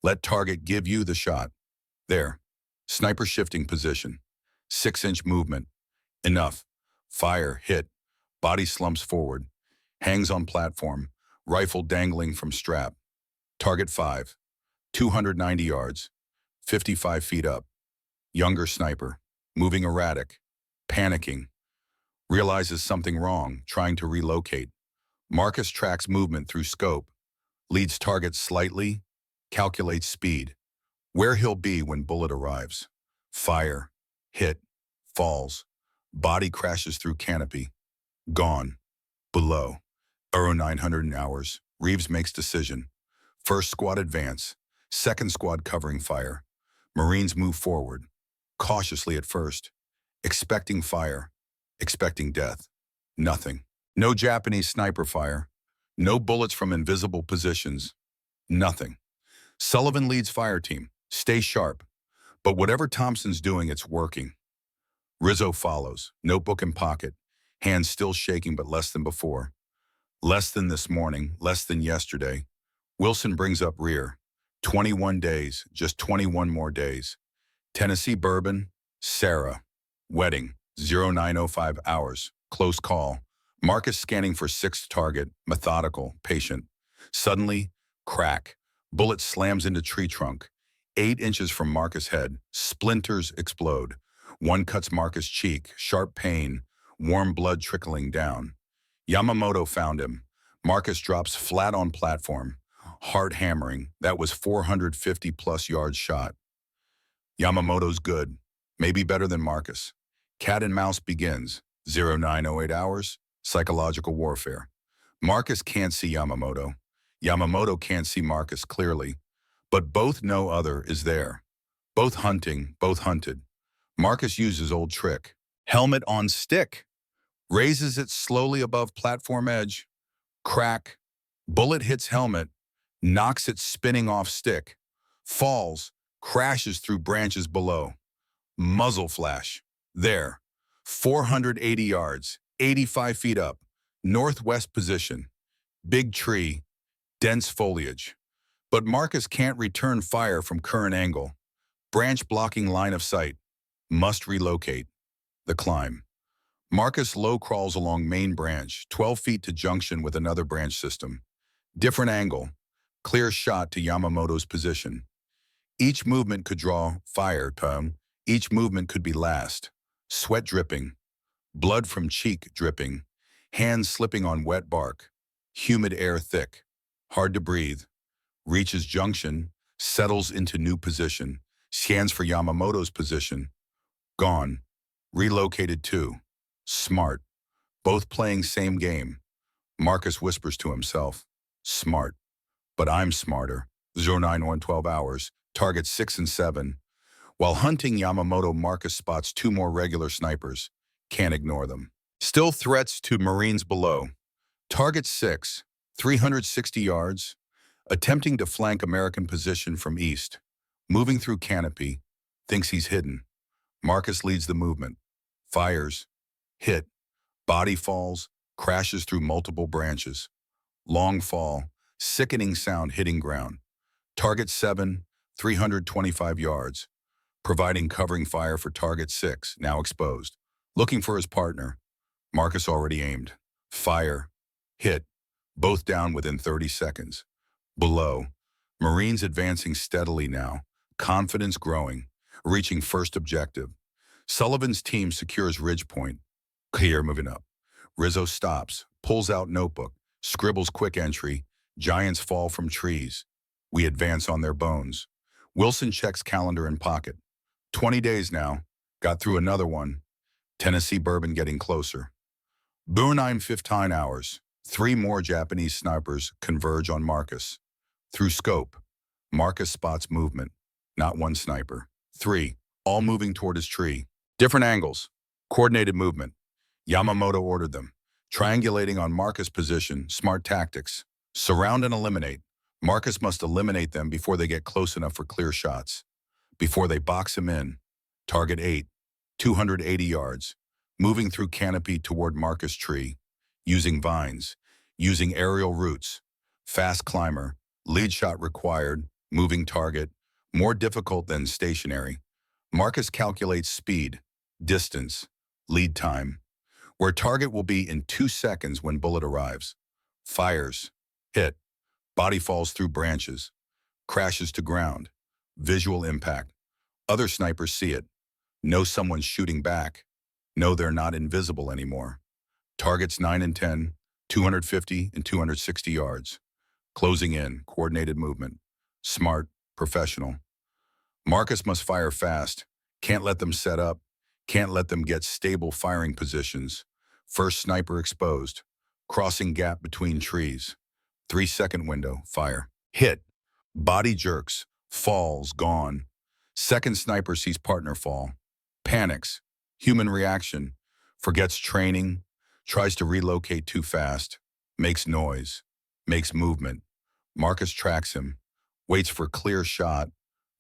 Let target give you the shot. There. Sniper shifting position. 6-inch movement. Enough. Fire, hit. Body slumps forward. Hangs on platform. Rifle dangling from strap. Target 5. 290 yards. 55 feet up. Younger sniper. Moving erratic. Panicking. Realizes something wrong, trying to relocate. Marcus tracks movement through scope. Leads target slightly. Calculates speed. Where he'll be when bullet arrives. Fire. Hit. Falls. Body crashes through canopy. Gone. Below. 900 hours. Reeves makes decision. First squad advance. Second squad covering fire. Marines move forward. Cautiously at first. Expecting fire. Expecting death. Nothing. No Japanese sniper fire. No bullets from invisible positions. Nothing. Sullivan leads fire team. Stay sharp. But whatever Thompson's doing, it's working. Rizzo follows. Notebook in pocket. Hands still shaking but less than before. Less than this morning. Less than yesterday. Wilson brings up rear. 21 days. Just 21 more days. Tennessee bourbon. Sarah. Wedding. 0905 hours. Close call. Marcus scanning for 6th target. Methodical. Patient. Suddenly, crack. Bullet slams into tree trunk. 8 inches from Marcus' head. Splinters explode. One cuts Marcus' cheek. Sharp pain. Warm blood trickling down. Yamamoto found him. Marcus drops flat on platform. Heart hammering. That was 450 plus yards shot. Yamamoto's good. Maybe better than Marcus. Cat and mouse begins. 0908 hours. Psychological warfare. Marcus can't see Yamamoto. Yamamoto can't see Marcus clearly. But both know other is there. Both hunting, both hunted. Marcus uses old trick. Helmet on stick. Raises it slowly above platform edge. Crack. Bullet hits helmet. Knocks it spinning off stick. Falls. Crashes through branches below. Muzzle flash. There. 480 yards. 85 feet up. Northwest position. Big tree. Dense foliage. But Marcus can't return fire from current angle. Branch blocking line of sight. Must relocate. The climb. Marcus low crawls along main branch, 12 feet to junction with another branch system. Different angle. Clear shot to Yamamoto's position. Each movement could draw fire, Each movement could be last. Sweat dripping. Blood from cheek dripping. Hands slipping on wet bark. Humid air thick. Hard to breathe. Reaches junction. Settles into new position. Scans for Yamamoto's position. Gone. Relocated too. Smart. Both playing same game. Marcus whispers to himself. Smart. But I'm smarter. 0912 hours. Targets 6 and 7. While hunting Yamamoto, Marcus spots 2 more regular snipers. Can't ignore them. Still threats to Marines below. Target 6. 360 yards. Attempting to flank American position from east. Moving through canopy. Thinks he's hidden. Marcus leads the movement. Fires. hit, body falls, crashes through multiple branches. Long fall, sickening sound hitting ground. Target 7, 325 yards, providing covering fire for target 6, now exposed. Looking for his partner. Marcus already aimed. Fire, hit, both down within 30 seconds. Below, Marines advancing steadily now, confidence growing, reaching first objective. Sullivan's team secures ridge point. Clear, moving up. Rizzo stops, pulls out notebook, scribbles quick entry. Giants fall from trees. We advance on their bones. Wilson checks calendar and pocket. 20 days now. Got through another one. Tennessee bourbon getting closer. Boone 15 hours. 3 more Japanese snipers converge on Marcus. Through scope, Marcus spots movement. Not one sniper. 3, all moving toward his tree. Different angles. Coordinated movement. Yamamoto ordered them. Triangulating on Marcus' position, smart tactics. Surround and eliminate. Marcus must eliminate them before they get close enough for clear shots. Before they box him in. Target 8, 280 yards. Moving through canopy toward Marcus' tree. Using vines. Using aerial routes. Fast climber. Lead shot required. Moving target. More difficult than stationary. Marcus calculates speed, distance, lead time. Where target will be in 2 seconds when bullet arrives. Fires. Hit. Body falls through branches. Crashes to ground. Visual impact. Other snipers see it. Know someone's shooting back. Know they're not invisible anymore. Targets 9 and 10, 250 and 260 yards. Closing in, coordinated movement. Smart, professional. Marcus must fire fast. Can't let them set up. Can't let them get stable firing positions. First sniper exposed. Crossing gap between trees. 3-second window, fire. Hit. Body jerks. Falls, gone. Second sniper sees partner fall. Panics. Human reaction. Forgets training. Tries to relocate too fast. Makes noise. Makes movement. Marcus tracks him. Waits for clear shot.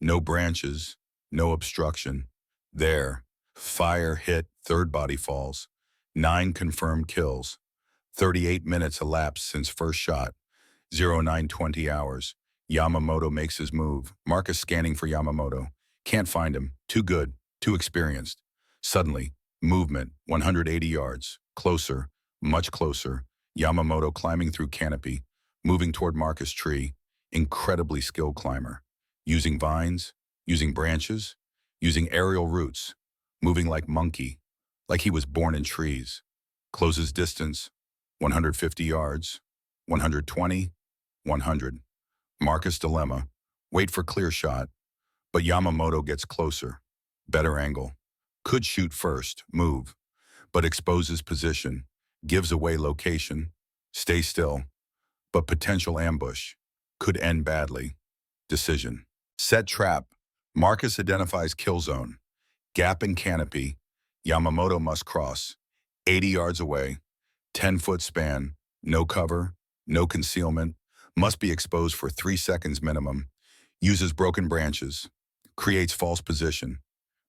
No branches. No obstruction. There. Fire, hit, third body falls. 9 confirmed kills. 38 minutes elapsed since first shot. 0920 hours. Yamamoto makes his move. Marcus scanning for Yamamoto. Can't find him. Too good. Too experienced. Suddenly, movement, 180 yards. Closer. Much closer. Yamamoto climbing through canopy. Moving toward Marcus' tree. Incredibly skilled climber. Using vines. Using branches. Using aerial routes. Moving like monkey. Like he was born in trees. Closes distance. 150 yards. 120. 100. Marcus dilemma. Wait for clear shot. But Yamamoto gets closer. Better angle. Could shoot first. Move. But exposes position. Gives away location. Stay still. But potential ambush. Could end badly. Decision. Set trap. Marcus identifies kill zone. Gap in canopy. Yamamoto must cross. 80 yards away. 10-foot span. No cover. No concealment. Must be exposed for 3 seconds minimum. Uses broken branches. Creates false position.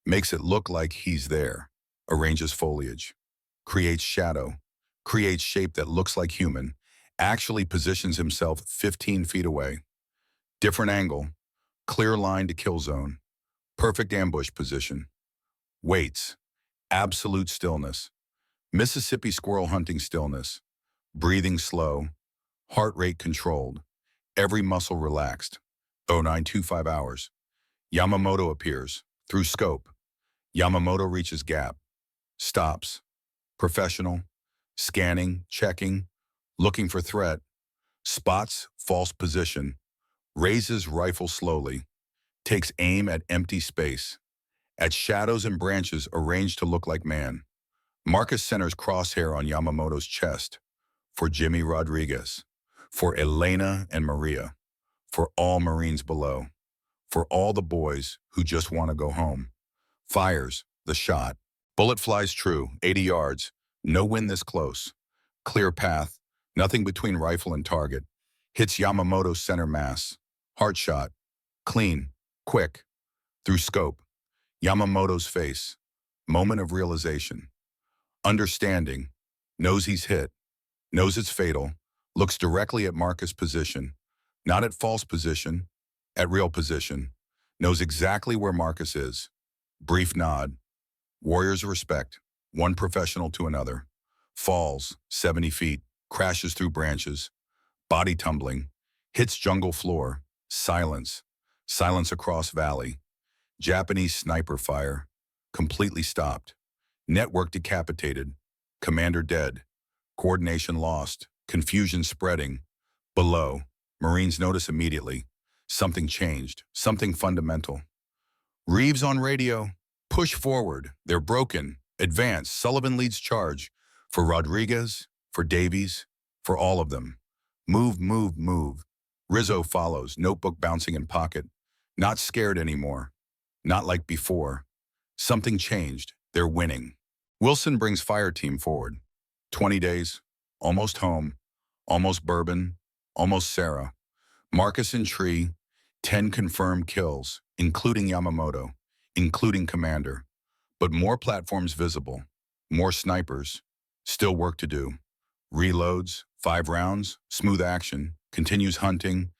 Makes it look like he's there. Arranges foliage. Creates shadow. Creates shape that looks like human. Actually positions himself 15 feet away. Different angle. Clear line to kill zone. Perfect ambush position. Waits. Absolute stillness. Mississippi squirrel hunting stillness. Breathing slow. Heart rate controlled. Every muscle relaxed. 0925 hours. Yamamoto appears. Through scope. Yamamoto reaches gap. Stops. Professional. Scanning, checking. Looking for threat. Spots false position. Raises rifle slowly. Takes aim at empty space. At shadows and branches arranged to look like man. Marcus centers crosshair on Yamamoto's chest. For Jimmy Rodriguez. For Elena and Maria. For all Marines below. For all the boys who just want to go home. Fires, the shot. Bullet flies true, 80 yards. No wind this close. Clear path, nothing between rifle and target. Hits Yamamoto's center mass. Heart shot. Clean, quick. Through scope. Yamamoto's face. Moment of realization. understanding, knows he's hit, knows it's fatal, looks directly at Marcus' position, not at false position, at real position, knows exactly where Marcus is. Brief nod, warriors of respect, one professional to another, falls 70 feet, crashes through branches, body tumbling, hits jungle floor, silence, silence across valley, Japanese sniper fire, completely stopped, network decapitated, commander dead, coordination lost, confusion spreading. Below, Marines notice immediately, something changed, something fundamental. Reeves on radio, push forward, they're broken, advance, Sullivan leads charge, for Rodriguez, for Davies, for all of them. Move, move, move. Rizzo follows, notebook bouncing in pocket, not scared anymore, not like before. Something changed, they're winning. Wilson brings fire team forward. 20 days, almost home, almost Bourbon, almost Sarah. Marcus and Tree, 10 confirmed kills, including Yamamoto, including Commander. But more platforms visible, more snipers, still work to do. Reloads, 5 rounds, smooth action, continues hunting,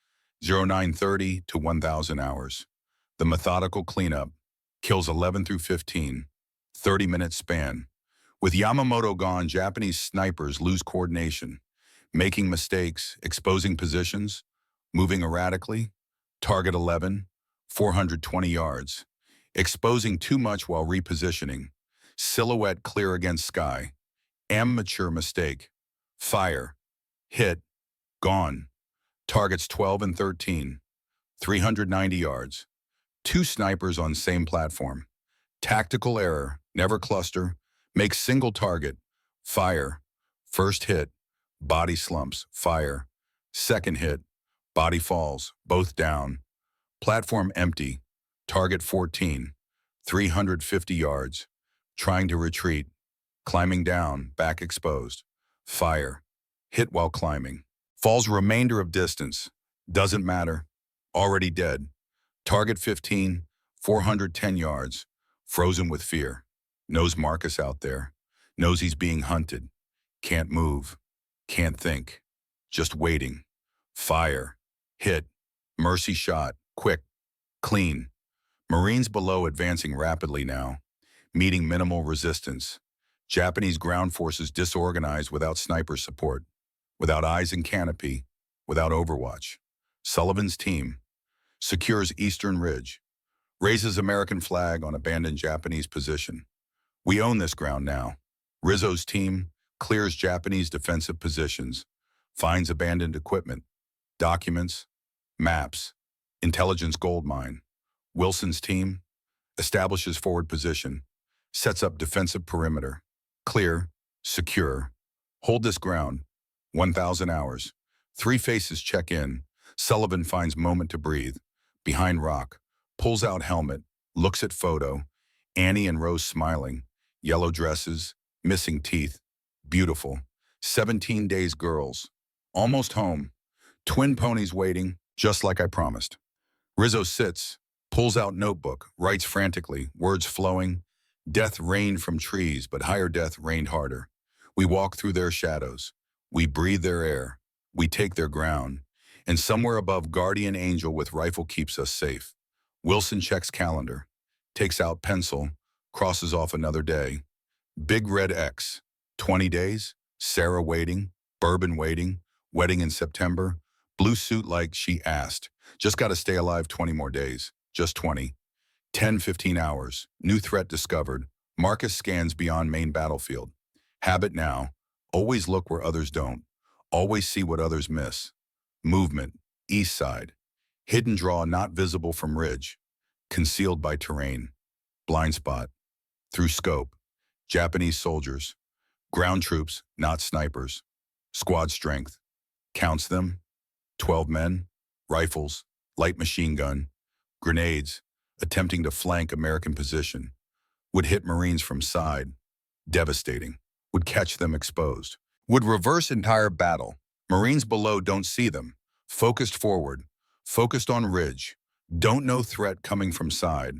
0930 to 1000 hours. The methodical cleanup, kills 11 through 15, 30-minute span. With Yamamoto gone, Japanese snipers lose coordination, making mistakes, exposing positions, moving erratically. Target 11, 420 yards. Exposing too much while repositioning. Silhouette clear against sky. Amateur mistake. Fire. Hit. Gone. Targets 12 and 13. 390 yards. 2 snipers on same platform. Tactical error. Never cluster. Make single target. Fire. First hit. Body slumps. Fire. Second hit. Body falls. Both down. Platform empty. Target 14. 350 yards. Trying to retreat. Climbing down. Back exposed. Fire. Hit while climbing. Falls remainder of distance. Doesn't matter. Already dead. Target 15. 410 yards. Frozen with fear. Knows Marcus out there. Knows he's being hunted. Can't move. Can't think. Just waiting. Fire. Hit. Mercy shot. Quick. Clean. Marines below advancing rapidly now. Meeting minimal resistance. Japanese ground forces disorganized without sniper support. Without eyes in Canopy. Without overwatch. Sullivan's team. Secures Eastern Ridge. Raises American flag on abandoned Japanese position. We own this ground now. Rizzo's team clears Japanese defensive positions. Finds abandoned equipment. Documents. Maps. Intelligence gold mine. Wilson's team establishes forward position. Sets up defensive perimeter. Clear. Secure. Hold this ground. 1000 hours. 3 faces check in. Sullivan finds moment to breathe. Behind rock. Pulls out helmet. Looks at photo. Annie and Rose smiling. Yellow dresses. Missing teeth. Beautiful. 17 days girls. Almost home. Twin ponies waiting, just like I promised. Rizzo sits. Pulls out notebook. Writes frantically. Words flowing. Death rained from trees, but higher death rained harder. We walk through their shadows. We breathe their air. We take their ground. And somewhere above, guardian angel with rifle keeps us safe. Wilson checks calendar. Takes out pencil. Crosses off another day. Big red X. 20 days. Sarah waiting. Bourbon waiting. Wedding in September. Blue suit like she asked. Just got to stay alive 20 more days. Just 20. 10, 15 hours. New threat discovered. Marcus scans beyond main battlefield. Habit now. Always look where others don't. Always see what others miss. Movement. East side. Hidden draw not visible from ridge. Concealed by terrain. Blind spot. Through scope. Japanese soldiers. Ground troops, not snipers. Squad strength. Counts them. 12 men. Rifles. Light machine gun. Grenades. Attempting to flank American position. Would hit Marines from side. Devastating. Would catch them exposed. Would reverse entire battle. Marines below don't see them. Focused forward. Focused on ridge. Don't know threat coming from side.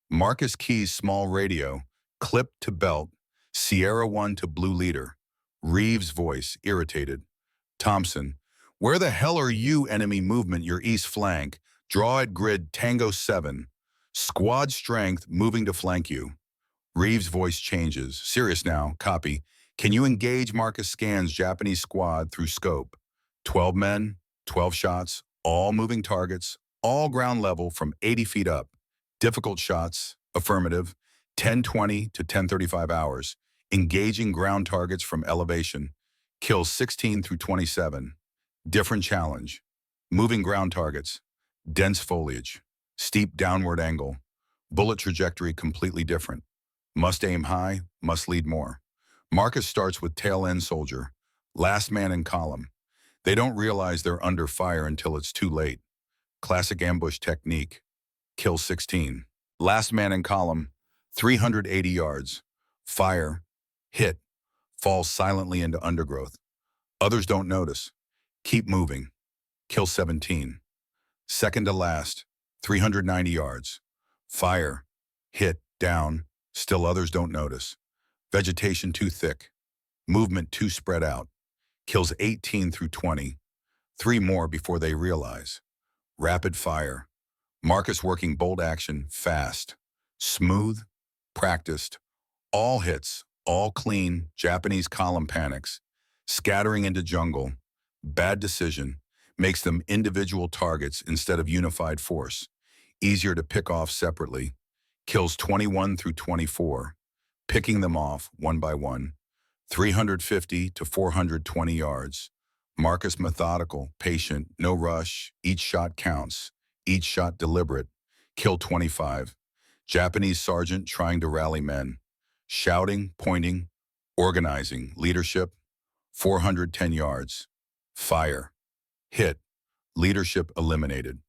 Marcus Key's small radio. Clipped to belt. Sierra 1 to Blue Leader. Reeves' voice, irritated. Thompson, where the hell are you, enemy movement, your east flank? Draw at grid Tango 7. Squad strength moving to flank you. Reeves' voice changes. Serious now, copy. Can you engage Marcus scans Japanese squad through scope? 12 men, 12 shots, all moving targets, all ground level from 80 feet up. Difficult shots, affirmative, 10:20 to 10:35 hours. Engaging ground targets from elevation. Kills 16 through 27. Different challenge. Moving ground targets. Dense foliage. Steep downward angle. Bullet trajectory completely different. Must aim high, must lead more. Marcus starts with tail end soldier. Last man in column. They don't realize they're under fire until it's too late. Classic ambush technique. Kill 16. Last man in column. 380 yards. Fire. Hit. Falls silently into undergrowth. Others don't notice. Keep moving. Kill 17. Second to last. 390 yards. Fire. Hit. Down. Still others don't notice. Vegetation too thick. Movement too spread out. Kills 18 through 20. 3 more before they realize. Rapid fire. Marcus working bolt action fast. Smooth. Practiced. All hits. All clean. Japanese column panics. Scattering into jungle. Bad decision. Makes them individual targets instead of unified force. Easier to pick off separately. Kills 21 through 24. Picking them off one by one. 350 to 420 yards. Marcus methodical, patient, no rush. Each shot counts. Each shot deliberate. Kill 25. Japanese sergeant trying to rally men. Shouting, pointing, organizing, leadership. 410 yards. Fire. Hit. Leadership eliminated.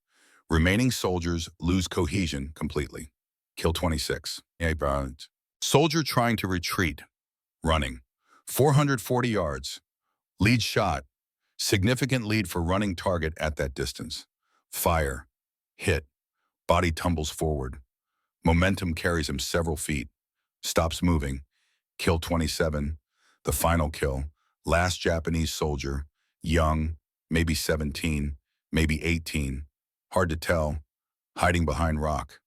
Remaining soldiers lose cohesion completely. Kill 26. Soldier trying to retreat. Running. 440 yards. Lead shot. Significant lead for running target at that distance. Fire. Hit. Body tumbles forward. Momentum carries him several feet. Stops moving. Kill 27. The final kill. Last Japanese soldier. Young. Maybe 17. Maybe 18. Hard to tell. Hiding behind rock.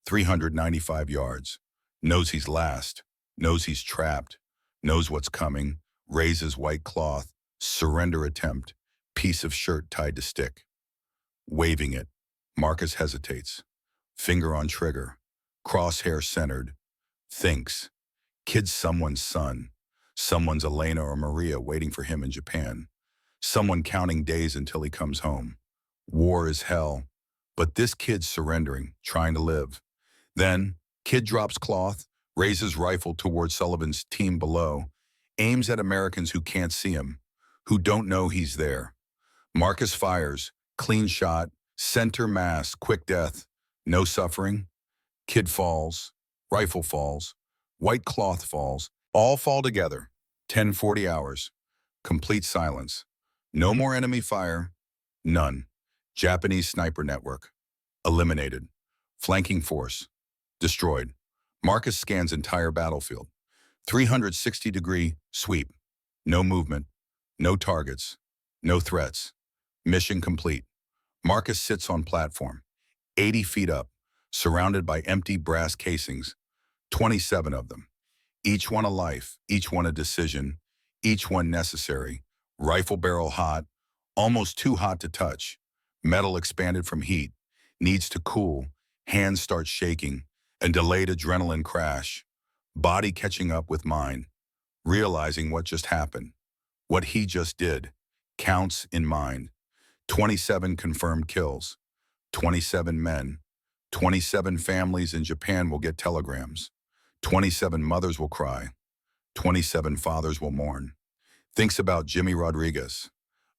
395 yards. Knows he's last. Knows he's trapped. Knows what's coming. Raises white cloth. Surrender attempt. Piece of shirt tied to stick. Waving it. Marcus hesitates. Finger on trigger. Crosshair centered. Thinks. Kid's someone's son. Someone's Elena or Maria waiting for him in Japan. Someone counting days until he comes home. War is hell. But this kid's surrendering, trying to live. Then, kid drops cloth, raises rifle towards Sullivan's team below, aims at Americans who can't see him, who don't know he's there. Marcus fires, clean shot, center mass, quick death, no suffering. Kid falls, rifle falls, white cloth falls, all fall together. 10:40 hours. Complete silence. No more enemy fire. None. Japanese sniper network. Eliminated. Flanking force. Destroyed. Marcus scans entire battlefield. 360-degree sweep. No movement. No targets. No threats. Mission complete. Marcus sits on platform. 80 feet up. Surrounded by empty brass casings. 27 of them. Each one a life. Each one a decision. Each one necessary. Rifle barrel hot. Almost too hot to touch. Metal expanded from heat. Needs to cool. Hands start shaking. And delayed adrenaline crash. Body catching up with mind. Realizing what just happened. What he just did. Counts in mind. 27 confirmed kills. 27 men. 27 families in Japan will get telegrams. 27 mothers will cry. 27 fathers will mourn. Thinks about Jimmy Rodriguez.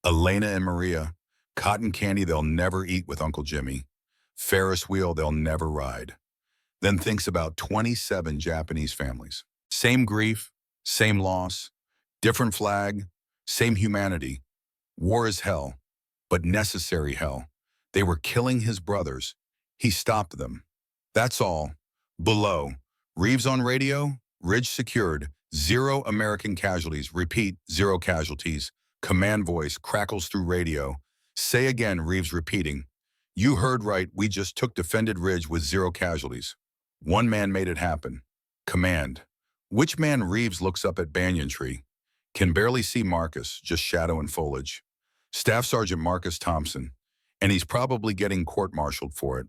Elena and Maria. Cotton candy they'll never eat with Uncle Jimmy. Ferris wheel they'll never ride. Then thinks about 27 Japanese families. Same grief, same loss, different flag, same humanity. War is hell, but necessary hell. They were killing his brothers. He stopped them. That's all. Below. Reeves on radio, ridge secured, Zero American casualties. Repeat, zero casualties. Command voice crackles through radio. Say again, Reeves repeating. You heard right, we just took defended ridge with zero casualties. One man made it happen. Command. Which man? Reeves looks up at banyan tree. Can barely see Marcus, just shadow and foliage. Staff Sergeant Marcus Thompson. And he's probably getting court-martialed for it.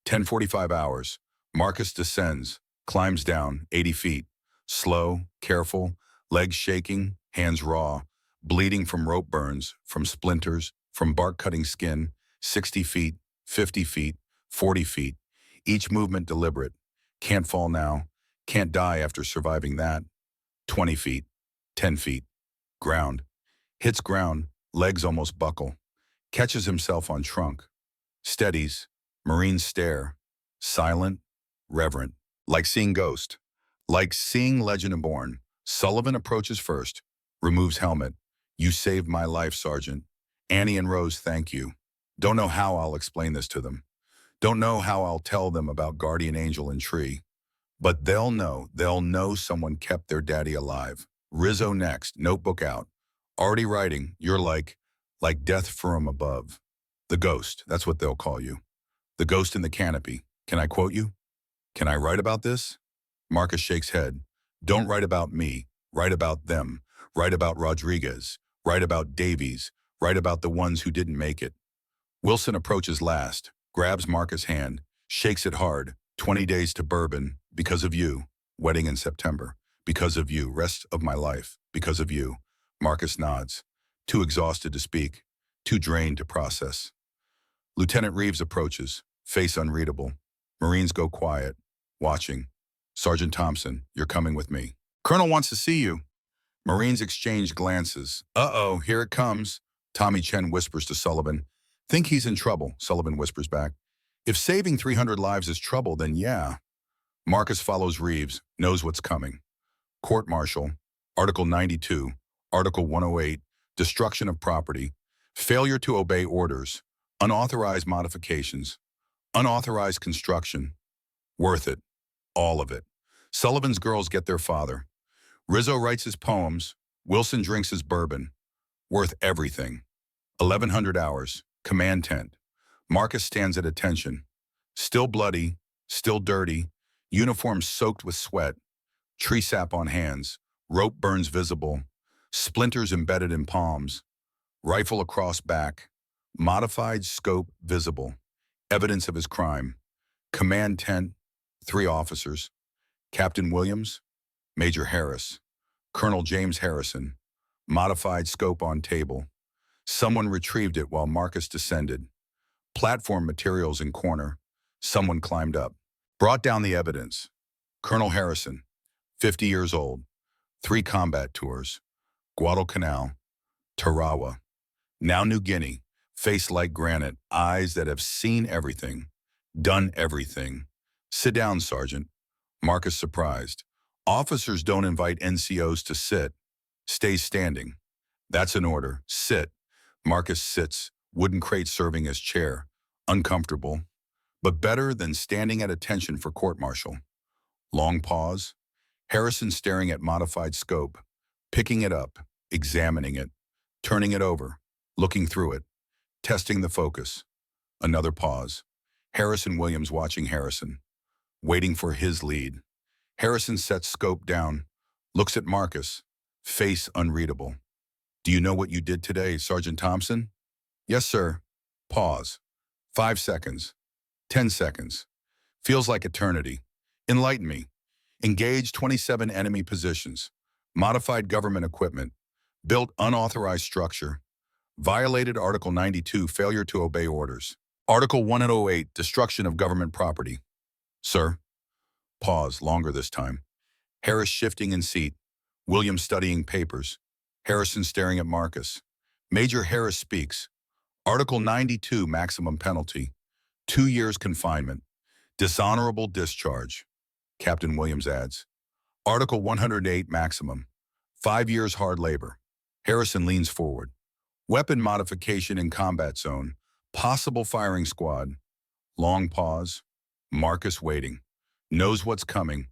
10:45 hours. Marcus descends, climbs down 80 feet. Slow, careful, legs shaking, hands raw, bleeding from rope burns, from splinters, from bark-cutting skin, 60 feet, 50 feet, 40 feet. Each movement deliberate. Can't fall now, can't die after surviving that. 20 feet, 10 feet. Ground. Hits ground, legs almost buckle. Catches himself on trunk. Steadies, Marines stare. Silent, reverent. Like seeing ghost. Like seeing Legend of Born. Sullivan approaches first. Removes helmet. You saved my life, Sergeant. Annie and Rose, thank you. Don't know how I'll explain this to them. Don't know how I'll tell them about Guardian Angel and Tree. But they'll know someone kept their daddy alive. Rizzo next, notebook out. Already writing, you're like death from above. The ghost, that's what they'll call you. The ghost in the canopy. Can I quote you? Can I write about this? Marcus shakes head. Don't write about me. Write about them. Write about Rodriguez. Write about Davies. Write about the ones who didn't make it. Wilson approaches last, grabs Marcus' hand, shakes it hard. 20 days to Bourbon, because of you. Wedding in September. Because of you. Rest of my life. Because of you. Marcus nods. Too exhausted to speak. Too drained to process. Lieutenant Reeves approaches, face unreadable. Marines go quiet, watching. Sergeant Thompson, you're coming with me. Colonel wants to see you. Marines exchange glances. Uh-oh, here it comes. Tommy Chen whispers to Sullivan. Think he's in trouble, Sullivan whispers back. If saving 300 lives is trouble, then yeah. Marcus follows Reeves, knows what's coming. Court-martial, Article 92, Article 108, destruction of property, failure to obey orders, unauthorized modifications, unauthorized construction. Worth it. All of it. Sullivan's girls get their father. Rizzo writes his poems. Wilson drinks his bourbon. Worth everything. 1100 hours. Command tent. Marcus stands at attention. Still bloody, still dirty, uniform soaked with sweat, tree sap on hands, rope burns visible, splinters embedded in palms, rifle across back, modified scope visible, evidence of his crime. Command tent, 3 officers. Captain Williams, Major Harris, Colonel James Harrison, modified scope on table. Someone retrieved it while Marcus descended. Platform materials in corner. Someone climbed up. Brought down the evidence. Colonel Harrison, 50 years old, 3 combat tours. Guadalcanal, Tarawa, now New Guinea, face like granite, eyes that have seen everything, done everything. Sit down, Sergeant. Marcus surprised. Officers don't invite NCOs to sit. Stays standing. That's an order. Sit. Marcus sits, wooden crate serving as chair. Uncomfortable, but better than standing at attention for court-martial. Long pause. Harrison staring at modified scope, picking it up, examining it, turning it over, looking through it, testing the focus. Another pause. Harrison Williams watching Harrison, waiting for his lead. Harrison sets scope down, looks at Marcus, face unreadable. Do you know what you did today, Sergeant Thompson? Yes, sir. Pause. 5 seconds. 10 seconds. Feels like eternity. Enlighten me. Engaged 27 enemy positions. Modified government equipment. Built unauthorized structure. Violated Article 92, failure to obey orders. Article 108, destruction of government property. Sir. Pause, longer this time. Harris shifting in seat. Williams studying papers. Harrison staring at Marcus. Major Harris speaks. Article 92, maximum penalty. 2 years confinement. Dishonorable discharge. Captain Williams adds. Article 108, maximum. 5 years hard labor. Harrison leans forward. Weapon modification in combat zone. Possible firing squad. Long pause. Marcus waiting. Knows what's coming.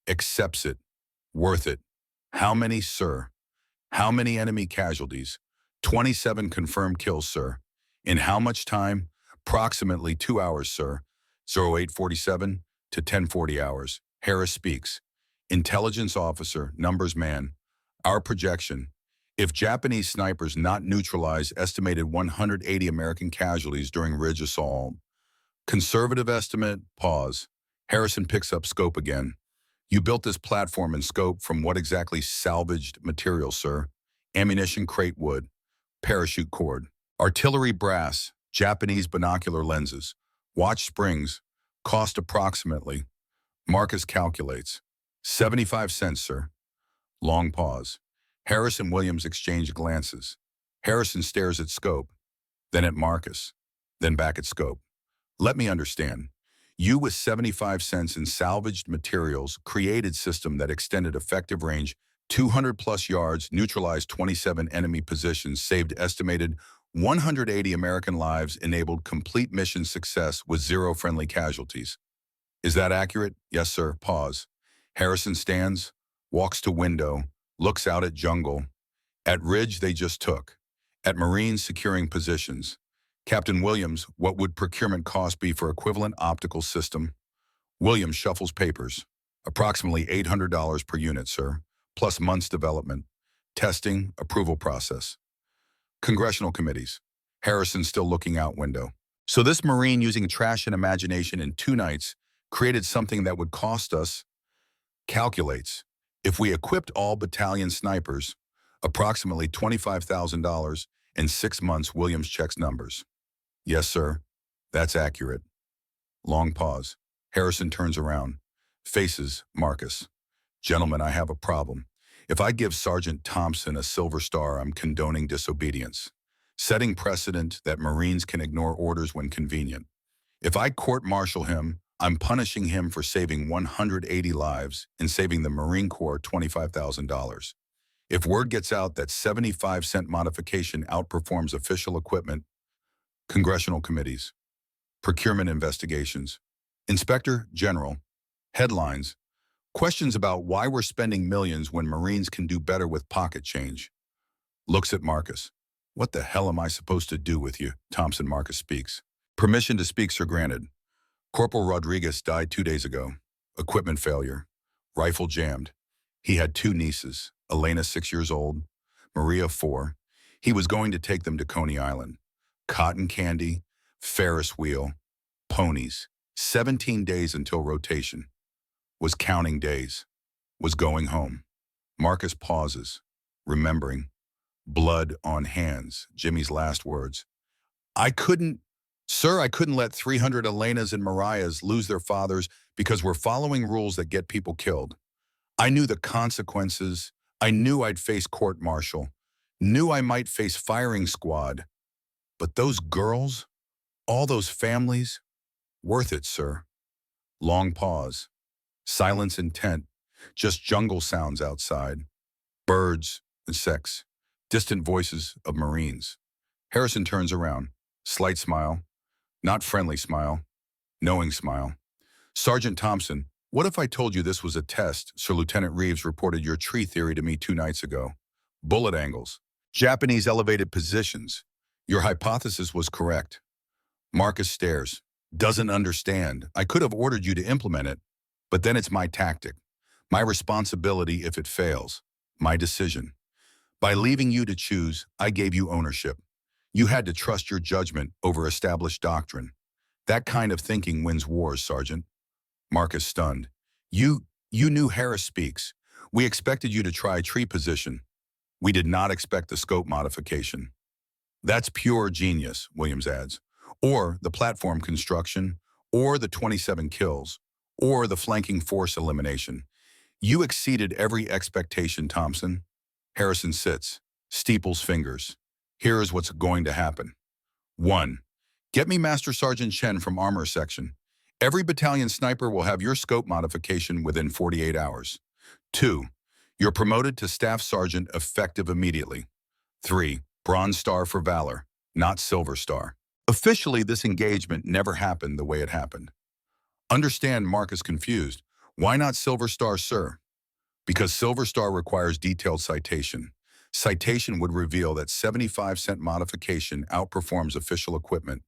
Accepts it. Worth it. How many, sir? How many enemy casualties? 27 confirmed kills, sir. In how much time? Approximately 2 hours, sir. 0847 to 1040 hours. Harris speaks. Intelligence officer, numbers man. Our projection. If Japanese snipers not neutralize estimated 180 American casualties during Ridge assault. Conservative estimate, pause. Harrison picks up scope again. You built this platform and scope from what exactly salvaged material, sir? Ammunition crate wood, parachute cord, artillery brass, Japanese binocular lenses, watch springs, cost approximately. Marcus calculates. 75 cents, sir. Long pause. Harris and Williams exchange glances. Harrison stares at scope, then at Marcus, then back at scope. Let me understand. You, with 75 cents in salvaged materials, created system that extended effective range 200 plus yards, neutralized 27 enemy positions, saved estimated 180 American lives, enabled complete mission success with 0 friendly casualties. Is that accurate? Yes, sir. Pause. Harrison stands, walks to window, looks out at jungle, at ridge they just took, at Marines securing positions. Captain Williams, what would procurement cost be for equivalent optical system? Williams shuffles papers. Approximately $800 per unit, sir, plus months development, testing, approval process. Congressional committees. Harrison still looking out window. So this Marine, using trash and imagination in 2 nights, created something that would cost us, calculates, if we equipped all battalion snipers, approximately $25,000 in 6 months. Williams checks numbers. Yes, sir. That's accurate. Long pause. Harrison turns around. Faces Marcus. Gentlemen, I have a problem. If I give Sergeant Thompson a silver star, I'm condoning disobedience, setting precedent that Marines can ignore orders when convenient. If I court-martial him, I'm punishing him for saving 180 lives and saving the Marine Corps $25,000. If word gets out that 75-cent modification outperforms official equipment, congressional committees, procurement investigations, Inspector General, headlines, questions about why we're spending millions when Marines can do better with pocket change. Looks at Marcus. What the hell am I supposed to do with you? Thompson. Marcus speaks. Permission to speak, sir, granted. Corporal Rodriguez died 2 days ago. Equipment failure. Rifle jammed. He had 2 nieces, Elena 6 years old, Maria 4. He was going to take them to Coney Island. Cotton candy, Ferris wheel, ponies. 17 days until rotation. Was counting days. Was going home. Marcus pauses, remembering. Blood on hands, Jimmy's last words. Sir, I couldn't let 300 Elenas and Marias lose their fathers because we're following rules that get people killed. I knew the consequences. I knew I'd face court-martial. Knew I might face firing squad. But those girls, all those families, worth it, sir. Long pause. Silence intent. Just jungle sounds outside. Birds and sex. Distant voices of Marines. Harrison turns around. Slight smile. Not friendly smile. Knowing smile. Sergeant Thompson, what if I told you this was a test? Sir Lieutenant Reeves reported your tree theory to me 2 nights ago. Bullet angles. Japanese elevated positions. Your hypothesis was correct. Marcus stares. Doesn't understand. I could have ordered you to implement it, but then it's my tactic. My responsibility if it fails. My decision. By leaving you to choose, I gave you ownership. You had to trust your judgment over established doctrine. That kind of thinking wins wars, Sergeant. Marcus stunned. You knew Harris speaks. We expected you to try tree position. We did not expect the scope modification. That's pure genius, Williams adds. Or the platform construction, or the 27 kills, or the flanking force elimination. You exceeded every expectation, Thompson. Harrison sits, steeples fingers. Here's what's going to happen. 1. Get me Master Sergeant Chen from Armor Section. Every battalion sniper will have your scope modification within 48 hours. 2. You're promoted to Staff Sergeant effective immediately. 3. Bronze Star for Valor, not Silver Star. Officially, this engagement never happened the way it happened. Understand Marcus confused. Why not Silver Star, sir? Because Silver Star requires detailed citation. Citation would reveal that 75-cent modification outperforms official equipment.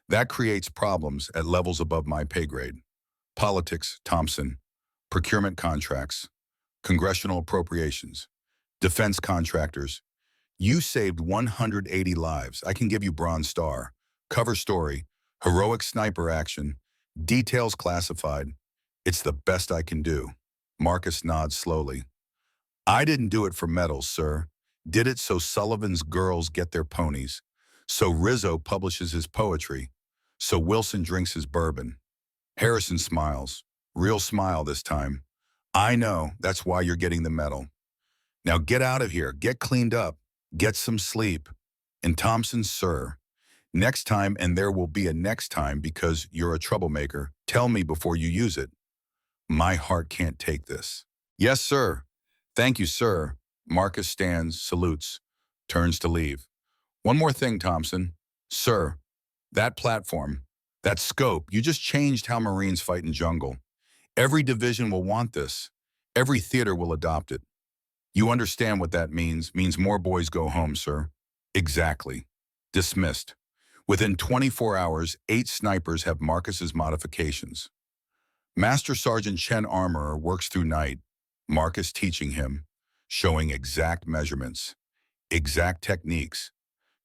That creates problems at levels above my pay grade. Politics, Thompson. Procurement contracts. Congressional appropriations. Defense contractors. You saved 180 lives. I can give you Bronze Star. Cover story. Heroic sniper action. Details classified. It's the best I can do. Marcus nods slowly. I didn't do it for medals, sir. Did it so Sullivan's girls get their ponies. So Rizzo publishes his poetry. So Wilson drinks his bourbon. Harrison smiles. Real smile this time. I know, that's why you're getting the medal. Now get out of here, get cleaned up, get some sleep. And Thompson, sir, next time, and there will be a next time because you're a troublemaker, tell me before you use it. My heart can't take this. Yes, sir. Thank you, sir. Marcus stands, salutes, turns to leave. One more thing, Thompson. Sir, that platform, that scope, you just changed how Marines fight in jungle. Every division will want this. Every theater will adopt it. You understand what that means? Means more boys go home, sir. Exactly. Dismissed. Within 24 hours, 8 snipers have Marcus's modifications. Master Sergeant Chen Armorer works through night, Marcus teaching him, showing exact measurements, exact techniques.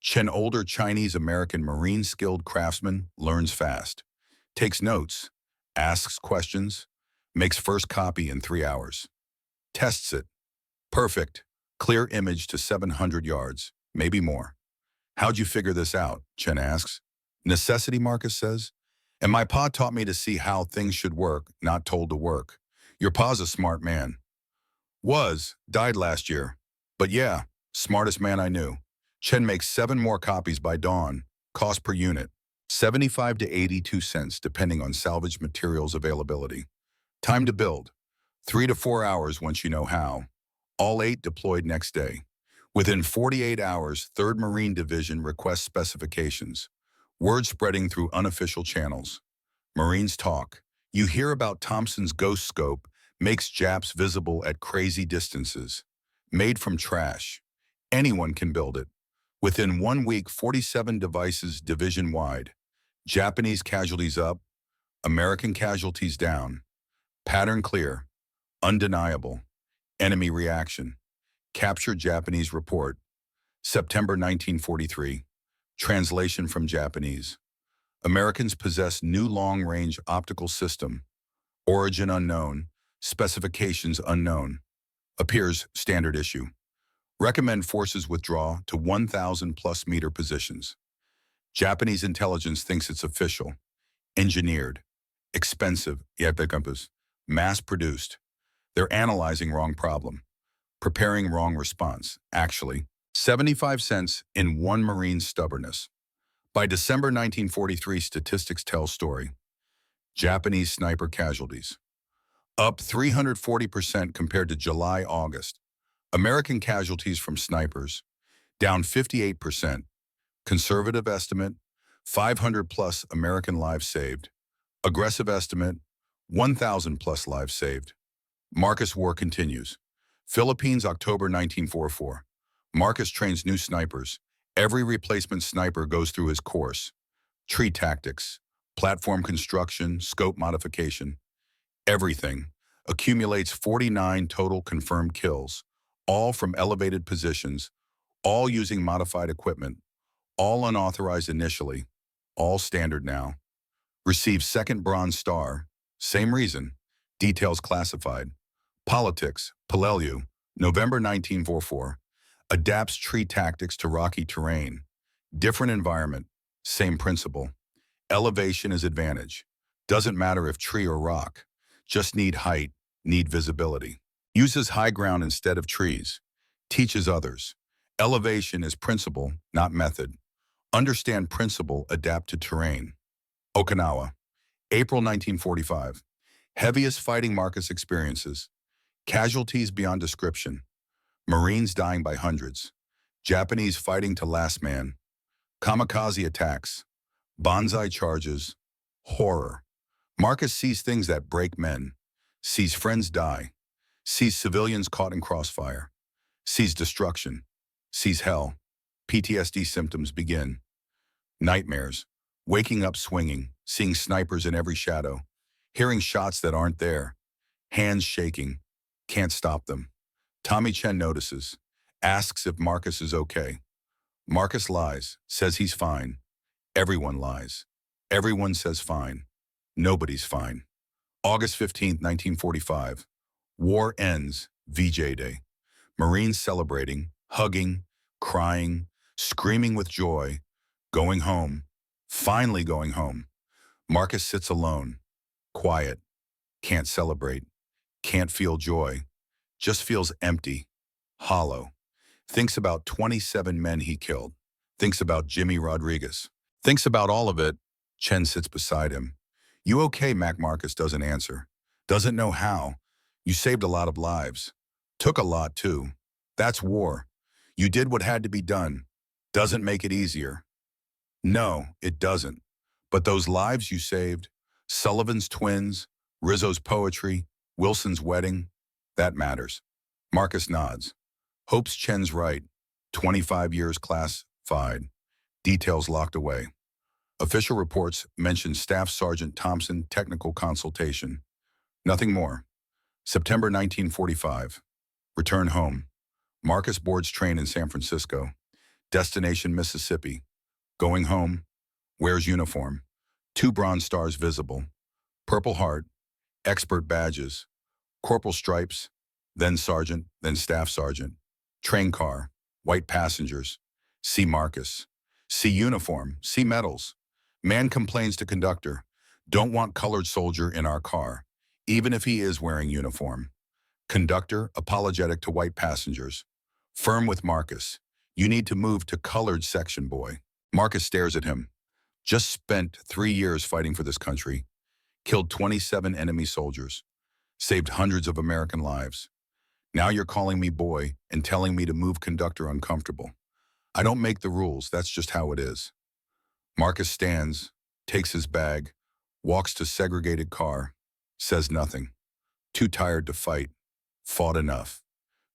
Chen, older Chinese-American Marine-skilled craftsman, learns fast, takes notes, asks questions, makes first copy in 3 hours. Tests it. Perfect. Clear image to 700 yards, maybe more. How'd you figure this out? Chen asks. Necessity, Marcus says. And my pa taught me to see how things should work, not told to work. Your pa's a smart man. Died last year. But yeah, smartest man I knew. Chen makes 7 more copies by dawn. Cost per unit, 75 to 82 cents depending on salvaged materials availability. Time to build, 3 to 4 hours once you know how. All 8 deployed next day. Within 48 hours, 3rd Marine Division requests specifications. Word spreading through unofficial channels. Marines talk. You hear about Thompson's ghost scope, makes Japs visible at crazy distances. Made from trash. Anyone can build it. Within 1 week, 47 devices division-wide. Japanese casualties up, American casualties down. Pattern clear. Undeniable. Enemy reaction. Captured Japanese report. September 1943. Translation from Japanese. Americans possess new long-range optical system. Origin unknown. Specifications unknown. Appears standard issue. Recommend forces withdraw to 1,000+ meter positions. Japanese intelligence thinks it's official. Engineered. Expensive. Mass-produced. They're analyzing wrong problem. Preparing wrong response. Actually, 75 cents in one Marine's stubbornness. By December 1943, statistics tell story. Japanese sniper casualties. Up 340% compared to July-August. American casualties from snipers. Down 58%. Conservative estimate, 500+ American lives saved. Aggressive estimate, 1,000+ lives saved. Marcus war continues. Philippines, October 1944. Marcus trains new snipers. Every replacement sniper goes through his course. Tree tactics, platform construction, scope modification. Everything. Accumulates 49 total confirmed kills, all from elevated positions, all using modified equipment, all unauthorized initially, all standard now. Receives 2nd Bronze Star. Same reason. Details classified. Politics, Peleliu, November 1944. Adapts tree tactics to rocky terrain. Different environment, same principle. Elevation is advantage. Doesn't matter if tree or rock. Just need height, need visibility. Uses high ground instead of trees. Teaches others. Elevation is principle, not method. Understand principle, adapt to terrain. Okinawa, April 1945. Heaviest fighting Marcus experiences. Casualties beyond description. Marines dying by hundreds. Japanese fighting to last man. Kamikaze attacks. Banzai charges. Horror. Marcus sees things that break men. Sees friends die. Sees civilians caught in crossfire. Sees destruction. Sees hell. PTSD symptoms begin. Nightmares. Waking up swinging, seeing snipers in every shadow, hearing shots that aren't there, hands shaking, can't stop them. Tommy Chen notices, asks if Marcus is okay. Marcus lies, says he's fine. Everyone lies. Everyone says fine. Nobody's fine. August 15th, 1945. War ends, VJ Day. Marines celebrating, hugging, crying, screaming with joy, going home, finally going home. Marcus sits alone, quiet, can't celebrate, can't feel joy, just feels empty, hollow. Thinks about 27 men he killed. Thinks about Jimmy Rodriguez. Thinks about all of it. Chen sits beside him. You okay, Mac? Marcus doesn't answer. Doesn't know how. You saved a lot of lives. Took a lot, too. That's war. You did what had to be done. Doesn't make it easier. No, it doesn't. But those lives you saved, Sullivan's twins, Rizzo's poetry, Wilson's wedding, that matters. Marcus nods. Hopes Chen's right. 25 years classified. Details locked away. Official reports mention Staff Sergeant Thompson technical consultation. Nothing more. September 1945. Return home. Marcus boards train in San Francisco. Destination Mississippi. Going home. Wears uniform. 2 bronze stars visible. Purple Heart. Expert badges. Corporal stripes. Then sergeant, then staff sergeant. Train car. White passengers. See Marcus. See uniform. See medals. Man complains to conductor. Don't want colored soldier in our car, even if he is wearing uniform. Conductor apologetic to white passengers. Firm with Marcus. You need to move to colored section, boy. Marcus stares at him. Just spent 3 years fighting for this country. Killed 27 enemy soldiers. Saved hundreds of American lives. Now you're calling me boy and telling me to move conductor uncomfortable. I don't make the rules, that's just how it is. Marcus stands, takes his bag, walks to segregated car, says nothing. Too tired to fight. Fought enough.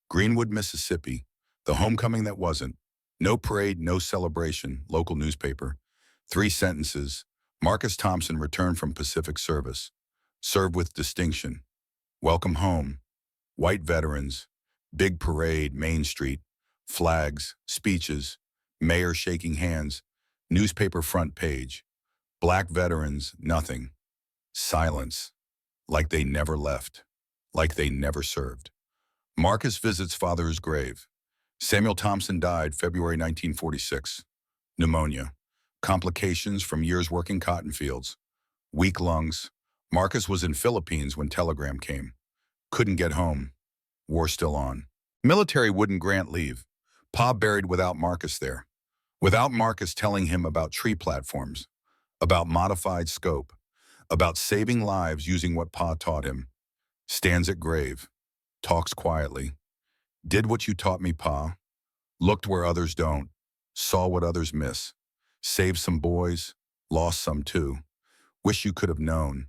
Greenwood, Mississippi. The homecoming that wasn't. No parade, no celebration. Local newspaper. 3 sentences. Marcus Thompson returned from Pacific service. Served with distinction. Welcome home. White veterans. Big parade, Main Street. Flags, speeches. Mayor shaking hands. Newspaper front page. Black veterans, nothing. Silence. Like they never left. Like they never served. Marcus visits father's grave. Samuel Thompson died February 1946. Pneumonia. Complications from years working cotton fields. Weak lungs. Marcus was in Philippines when telegram came. Couldn't get home. War still on. Military wouldn't grant leave. Pa buried without Marcus there. Without Marcus telling him about tree platforms. About modified scope. About saving lives using what Pa taught him. Stands at grave. Talks quietly. Did what you taught me, Pa. Looked where others don't. Saw what others miss. Saved some boys. Lost some too. Wish you could have known.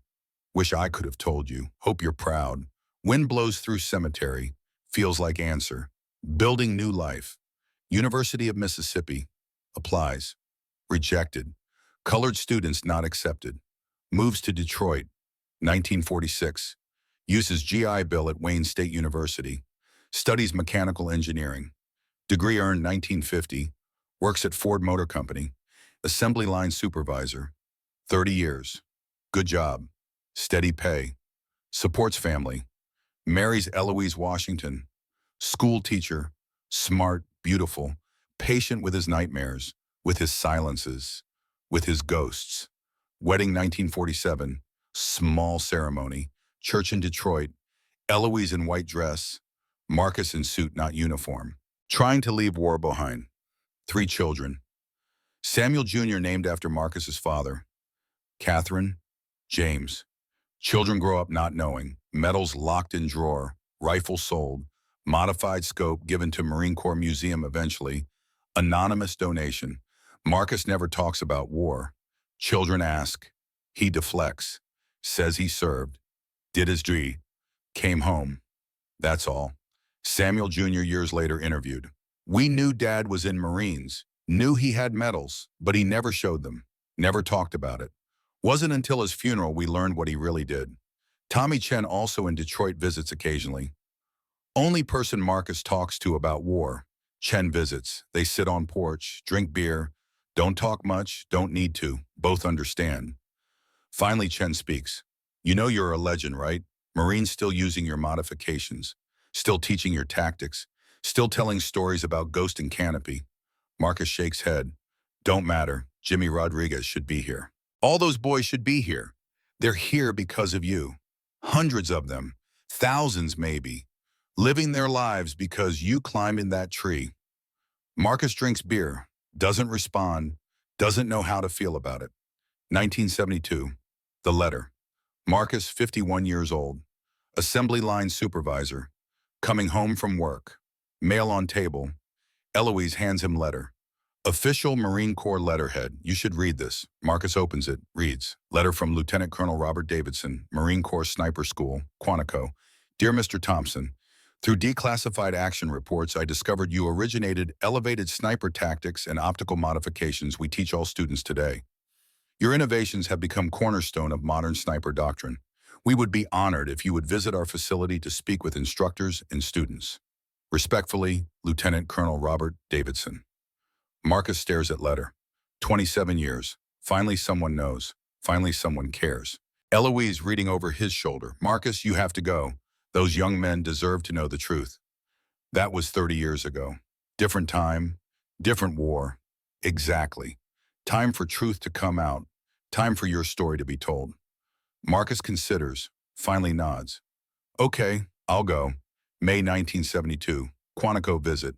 Wish I could have told you. Hope you're proud. Wind blows through cemetery. Feels like answer. Building new life. University of Mississippi. Applies. Rejected. Colored students not accepted. Moves to Detroit. 1946. Uses GI Bill at Wayne State University. Studies mechanical engineering. Degree earned 1950. Works at Ford Motor Company. Assembly line supervisor. 30 years. Good job. Steady pay. Supports family. Marries Eloise Washington. School teacher. Smart, beautiful. Patient with his nightmares. With his silences. With his ghosts. Wedding 1947. Small ceremony. Church in Detroit. Eloise in white dress. Marcus in suit, not uniform. Trying to leave war behind. 3 children. Samuel Jr. named after Marcus's father. Catherine. James. Children grow up not knowing. Medals locked in drawer. Rifle sold. Modified scope given to Marine Corps Museum eventually. Anonymous donation. Marcus never talks about war. Children ask. He deflects. Says he served. Did his duty. Came home. That's all. Samuel Jr. years later interviewed. We knew Dad was in Marines, knew he had medals, but he never showed them, never talked about it. Wasn't until his funeral we learned what he really did. Tommy Chen also in Detroit visits occasionally. Only person Marcus talks to about war. Chen visits. They sit on porch, drink beer. Don't talk much, don't need to. Both understand. Finally, Chen speaks. You know you're a legend, right? Marines still using your modifications, still teaching your tactics, still telling stories about Ghost and Canopy. Marcus shakes head. Don't matter. Jimmy Rodriguez should be here. All those boys should be here. They're here because of you. Hundreds of them, thousands maybe, living their lives because you climbed in that tree. Marcus drinks beer, doesn't respond, doesn't know how to feel about it. 1972, the letter. Marcus, 51 years old, assembly line supervisor, coming home from work. Mail on table. Eloise hands him letter. Official Marine Corps letterhead. You should read this. Marcus opens it, reads. Letter from Lieutenant Colonel Robert Davidson, Marine Corps Sniper School, Quantico. Dear Mr. Thompson, through declassified action reports, I discovered you originated elevated sniper tactics and optical modifications we teach all students today. Your innovations have become cornerstone of modern sniper doctrine. We would be honored if you would visit our facility to speak with instructors and students. Respectfully, Lieutenant Colonel Robert Davidson. Marcus stares at letter. 27 years. Finally someone knows. Finally someone cares. Eloise reading over his shoulder. Marcus, you have to go. Those young men deserve to know the truth. That was 30 years ago. Different time, different war. Exactly. Time for truth to come out. Time for your story to be told. Marcus considers, finally nods. Okay, I'll go. May 1972, Quantico visit.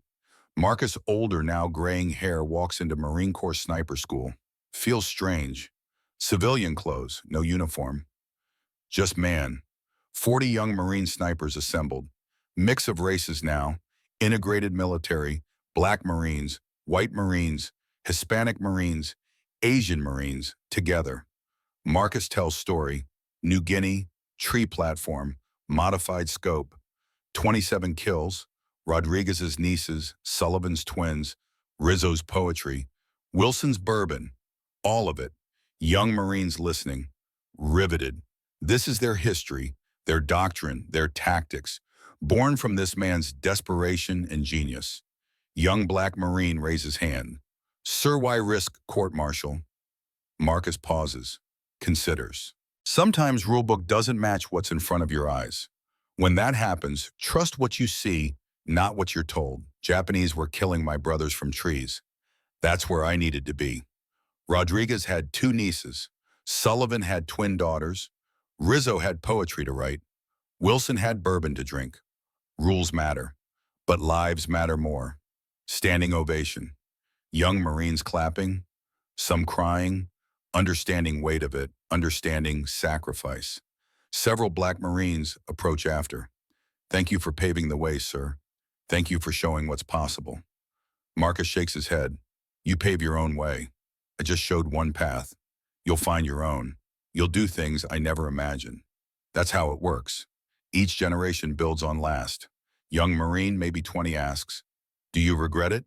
Marcus, older now, graying hair, walks into Marine Corps Sniper School. Feels strange. Civilian clothes, no uniform. Just man. 40 young Marine snipers assembled. Mix of races now. Integrated military, Black Marines, White Marines, Hispanic Marines, Asian Marines, together. Marcus tells story. New Guinea, tree platform, modified scope. 27 kills. Rodriguez's nieces, Sullivan's twins, Rizzo's poetry, Wilson's bourbon, all of it. Young Marines listening, riveted. This is their history, their doctrine, their tactics, born from this man's desperation and genius. Young Black Marine raises hand. Sir, why risk court-martial? Marcus pauses, considers. Sometimes rulebook doesn't match what's in front of your eyes. When that happens, trust what you see, not what you're told. Japanese were killing my brothers from trees. That's where I needed to be. Rodriguez had 2 nieces. Sullivan had twin daughters. Rizzo had poetry to write. Wilson had bourbon to drink. Rules matter, but lives matter more. Standing ovation. Young Marines clapping, some crying, understanding weight of it, understanding sacrifice. Several Black Marines approach after. Thank you for paving the way, sir. Thank you for showing what's possible. Marcus shakes his head. You pave your own way. I just showed one path. You'll find your own. You'll do things I never imagined. That's how it works. Each generation builds on last. Young Marine, maybe 20, asks, do you regret it?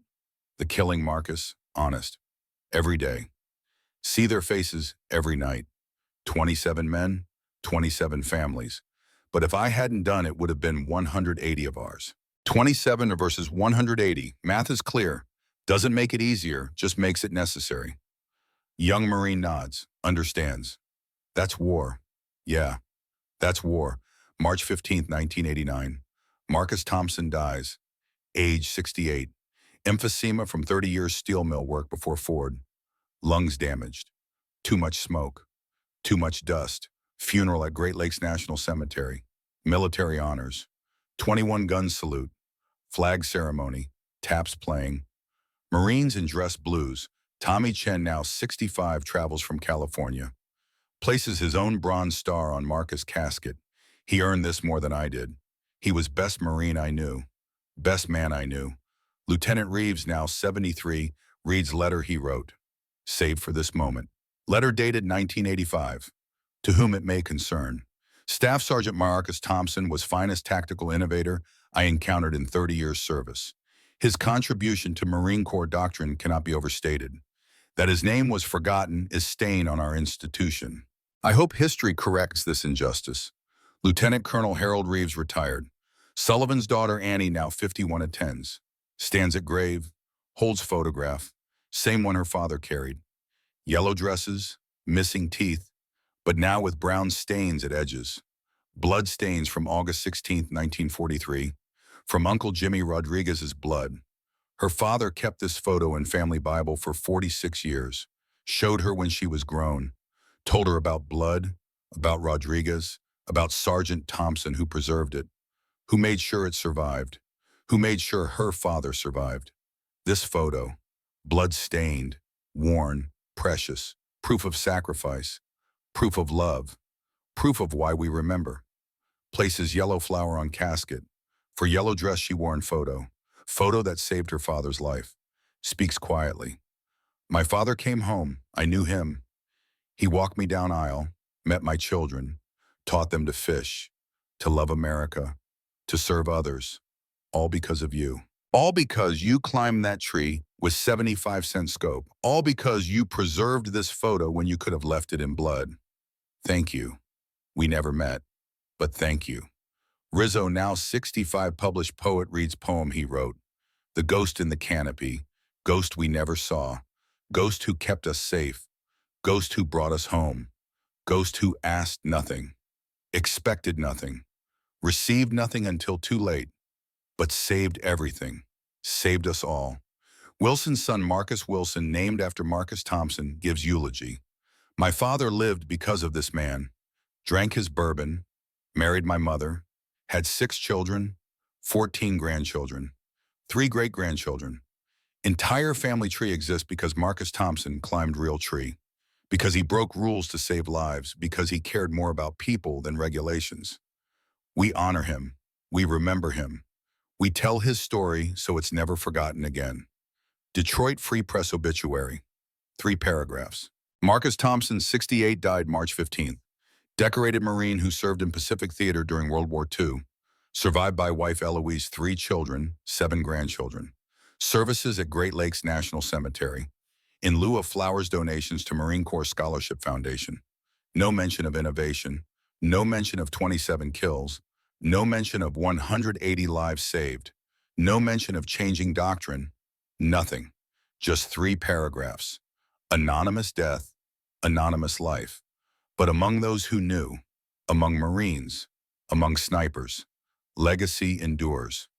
The killing, Marcus, honest. Every day. See their faces every night. 27 men, 27 families. But if I hadn't done it, would have been 180 of ours. 27 versus 180. Math is clear. Doesn't make it easier, just makes it necessary. Young Marine nods, understands. That's war. Yeah, that's war. March 15th, 1989. Marcus Thompson dies. Age 68. Emphysema from 30 years steel mill work before Ford. Lungs damaged. Too much smoke. Too much dust. Funeral at Great Lakes National Cemetery. Military honors. 21 gun salute. Flag ceremony. Taps playing. Marines in dress blues. Tommy Chen, now 65, travels from California. Places his own bronze star on Marcus' casket. He earned this more than I did. He was best Marine I knew. Best man I knew. Lieutenant Reeves, now 73, reads letter he wrote. Saved for this moment. Letter dated 1985. To whom it may concern. Staff Sergeant Marcus Thompson was finest tactical innovator I encountered in 30 years service. His contribution to Marine Corps doctrine cannot be overstated. That his name was forgotten is stain on our institution. I hope history corrects this injustice. Lieutenant Colonel Harold Reeves retired. Sullivan's daughter Annie, now 51, attends. Stands at grave, holds photograph, same one her father carried. Yellow dresses, missing teeth, but now with brown stains at edges. Blood stains from August 16, 1943, from Uncle Jimmy Rodriguez's blood. Her father kept this photo in family Bible for 46 years, showed her when she was grown, told her about blood, about Rodriguez, about Sergeant Thompson who preserved it, who made sure it survived, who made sure her father survived. This photo, blood-stained, worn, precious, proof of sacrifice, proof of love, proof of why we remember. Places yellow flower on casket, for yellow dress she wore in photo, photo that saved her father's life. Speaks quietly. My father came home, I knew him. He walked me down aisle, met my children, taught them to fish, to love America, to serve others, all because of you. All because you climbed that tree with 75-cent scope. All because you preserved this photo when you could have left it in blood. Thank you. We never met, but thank you. Rizzo, now 65, published poet, reads poem he wrote. The ghost in the canopy, ghost we never saw, ghost who kept us safe, ghost who brought us home, ghost who asked nothing, expected nothing, received nothing until too late, but saved everything, saved us all. Wilson's son Marcus Wilson, named after Marcus Thompson, gives eulogy. My father lived because of this man, drank his bourbon, married my mother, had 6 children, 14 grandchildren, 3 great-grandchildren. Entire family tree exists because Marcus Thompson climbed real tree, because he broke rules to save lives, because he cared more about people than regulations. We honor him. We remember him. We tell his story so it's never forgotten again. Detroit Free Press obituary. 3 paragraphs. Marcus Thompson, 68, died March 15th. Decorated Marine who served in Pacific Theater during World War II. Survived by wife Eloise, 3 children, 7 grandchildren. Services at Great Lakes National Cemetery. In lieu of flowers, donations to Marine Corps Scholarship Foundation. No mention of innovation. No mention of 27 kills. No mention of 180 lives saved. No mention of changing doctrine. Nothing. Just 3 paragraphs. Anonymous death, anonymous life. But among those who knew, among Marines, among snipers, legacy endures.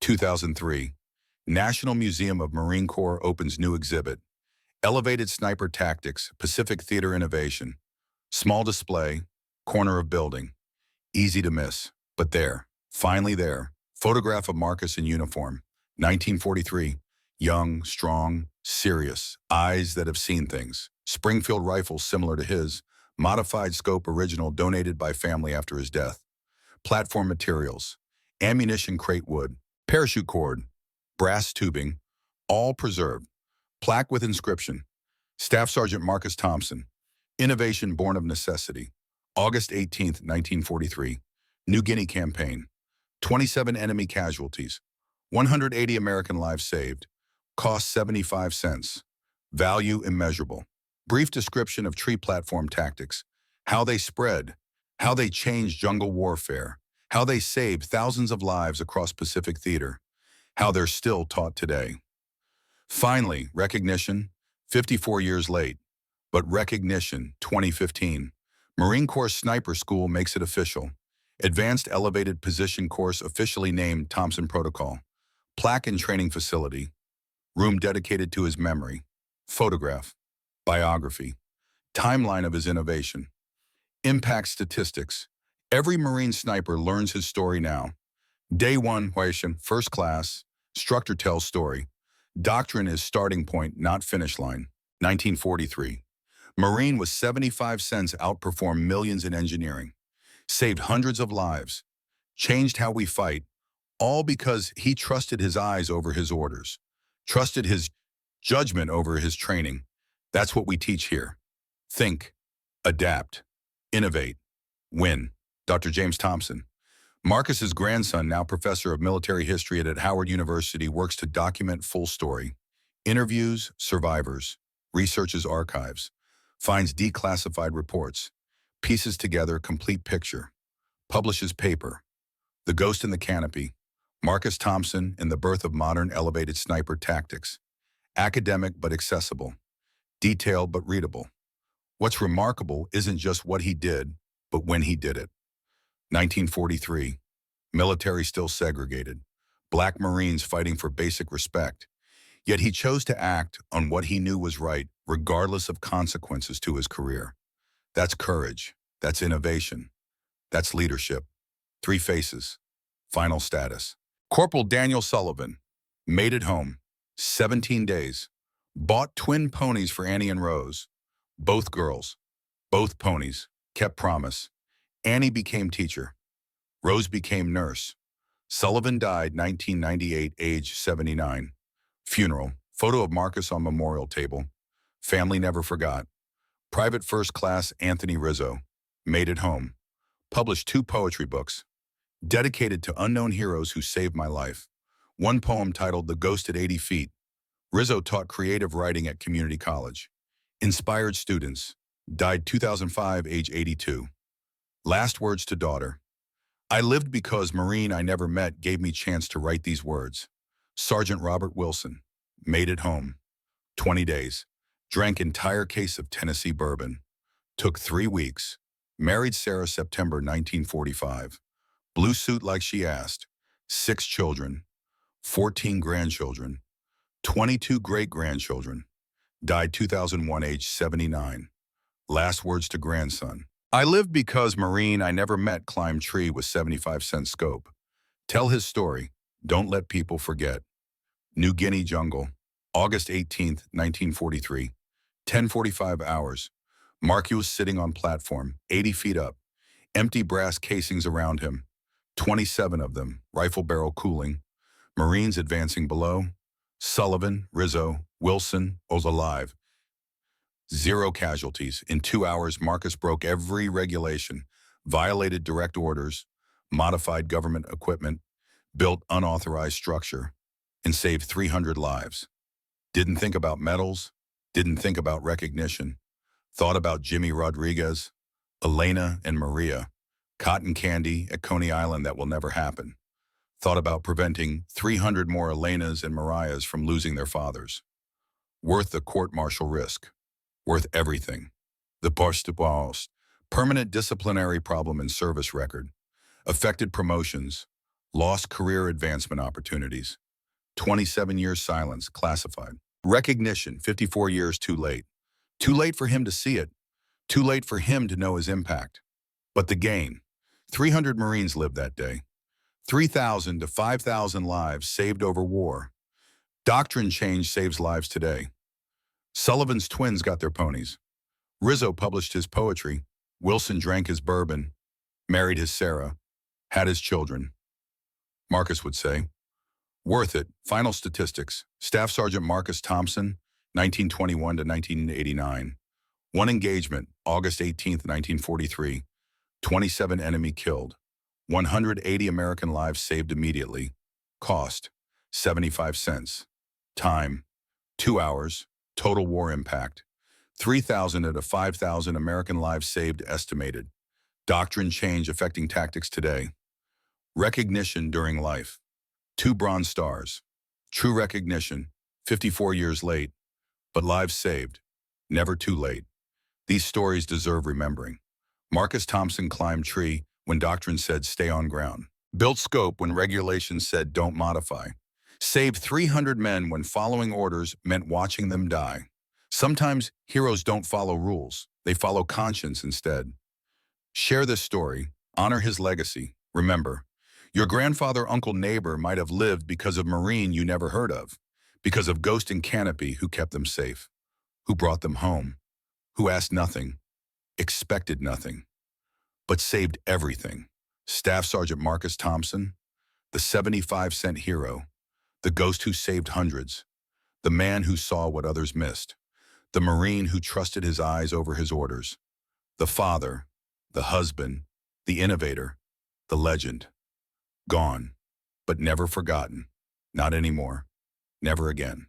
2003, National Museum of Marine Corps opens new exhibit. Elevated Sniper Tactics, Pacific Theater Innovation. Small display, corner of building. Easy to miss, but there, finally there. Photograph of Marcus in uniform, 1943. Young, strong, serious, eyes that have seen things. Springfield rifle similar to his, modified scope original donated by family after his death. Platform materials, ammunition crate wood, parachute cord, brass tubing, all preserved. Plaque with inscription, Staff Sergeant Marcus Thompson, innovation born of necessity. August 18th, 1943, New Guinea campaign, 27 enemy casualties, 180 American lives saved, cost 75 cents, value immeasurable. Brief description of tree platform tactics, how they spread, how they changed jungle warfare, how they saved thousands of lives across Pacific Theater, how they're still taught today. Finally, recognition, 54 years late, but recognition, 2015. Marine Corps Sniper School makes it official. Advanced Elevated Position Course officially named Thompson Protocol. Plaque and training facility. Room dedicated to his memory. Photograph. Biography. Timeline of his innovation. Impact statistics. Every Marine sniper learns his story now. Day 1, first class. Instructor tells story. Doctrine is starting point, not finish line. 1943. Marine with 75 cents outperformed millions in engineering. Saved hundreds of lives. Changed how we fight. All because he trusted his eyes over his orders. Trusted his judgment over his training. That's what we teach here. Think, adapt, innovate, win. Dr. James Thompson. Marcus's grandson, now professor of military history at Howard University, works to document full story. Interviews survivors, researches archives, finds declassified reports, pieces together complete picture, publishes paper. The Ghost in the Canopy, Marcus Thompson and the Birth of Modern Elevated Sniper Tactics. Academic but accessible, detailed but readable. What's remarkable isn't just what he did, but when he did it. 1943, military still segregated, Black Marines fighting for basic respect. Yet he chose to act on what he knew was right, regardless of consequences to his career. That's courage, that's innovation, that's leadership. Three faces, final status. Corporal Daniel Sullivan, made it home, 17 days, bought twin ponies for Annie and Rose, both girls, both ponies, kept promise. Annie became teacher. Rose became nurse. Sullivan died 1998, age 79. Funeral, photo of Marcus on memorial table. Family never forgot. Private First Class Anthony Rizzo, made it home. Published 2 poetry books, dedicated to unknown heroes who saved my life. One poem titled The Ghost at 80 Feet. Rizzo taught creative writing at community college. Inspired students. Died 2005, age 82. Last words to daughter. I lived because Marine I never met gave me chance to write these words. Sergeant Robert Wilson, made it home. 20 days. Drank entire case of Tennessee bourbon. Took 3 weeks. Married Sarah September 1945. Blue suit like she asked. 6 children. 14 grandchildren. 22 great-grandchildren. Died 2001, age 79. Last words to grandson. I lived because Marine I never met climbed tree with 75-cent scope. Tell his story. Don't let people forget. New Guinea jungle. August 18th, 1943. 10:45 hours. Marcus sitting on platform, 80 feet up. Empty brass casings around him. 27 of them, rifle barrel cooling. Marines advancing below. Sullivan, Rizzo, Wilson, was alive. 0 casualties. In 2 hours, Marcus broke every regulation, violated direct orders, modified government equipment, built unauthorized structure, and saved 300 lives. Didn't think about medals, didn't think about recognition, thought about Jimmy Rodriguez, Elena and Maria, cotton candy at Coney Island that will never happen. Thought about preventing 300 more Elenas and Marias from losing their fathers. Worth the court-martial risk. Worth everything. The post permanent disciplinary problem in service record. Affected promotions. Lost career advancement opportunities. 27 years silence, classified. Recognition, 54 years too late. Too late for him to see it. Too late for him to know his impact. But the gain. 300 Marines lived that day. 3,000 to 5,000 lives saved over war. Doctrine change saves lives today. Sullivan's twins got their ponies. Rizzo published his poetry. Wilson drank his bourbon, married his Sarah, had his children. Marcus would say, worth it. Final statistics. Staff Sergeant Marcus Thompson, 1921 to 1989. 1 engagement, August 18th, 1943. 27 enemy killed. 180 American lives saved immediately. Cost, 75 cents. Time, 2 hours. Total war impact, 3,000 to 5,000 American lives saved estimated. Doctrine change affecting tactics today. Recognition during life. 2 Bronze Stars. True recognition, 54 years late, but lives saved, never too late. These stories deserve remembering. Marcus Thompson climbed tree when doctrine said stay on ground. Built scope when regulations said don't modify. Saved 300 men when following orders meant watching them die. Sometimes heroes don't follow rules. They follow conscience instead. Share this story. Honor his legacy. Remember, your grandfather, uncle, neighbor might have lived because of Marine you never heard of, because of Ghost and Canopy who kept them safe, who brought them home, who asked nothing, expected nothing, but saved everything. Staff Sergeant Marcus Thompson, the 75-cent hero, the ghost who saved hundreds, the man who saw what others missed, the Marine who trusted his eyes over his orders, the father, the husband, The innovator, the legend. Gone, but never forgotten. Not anymore. Never again.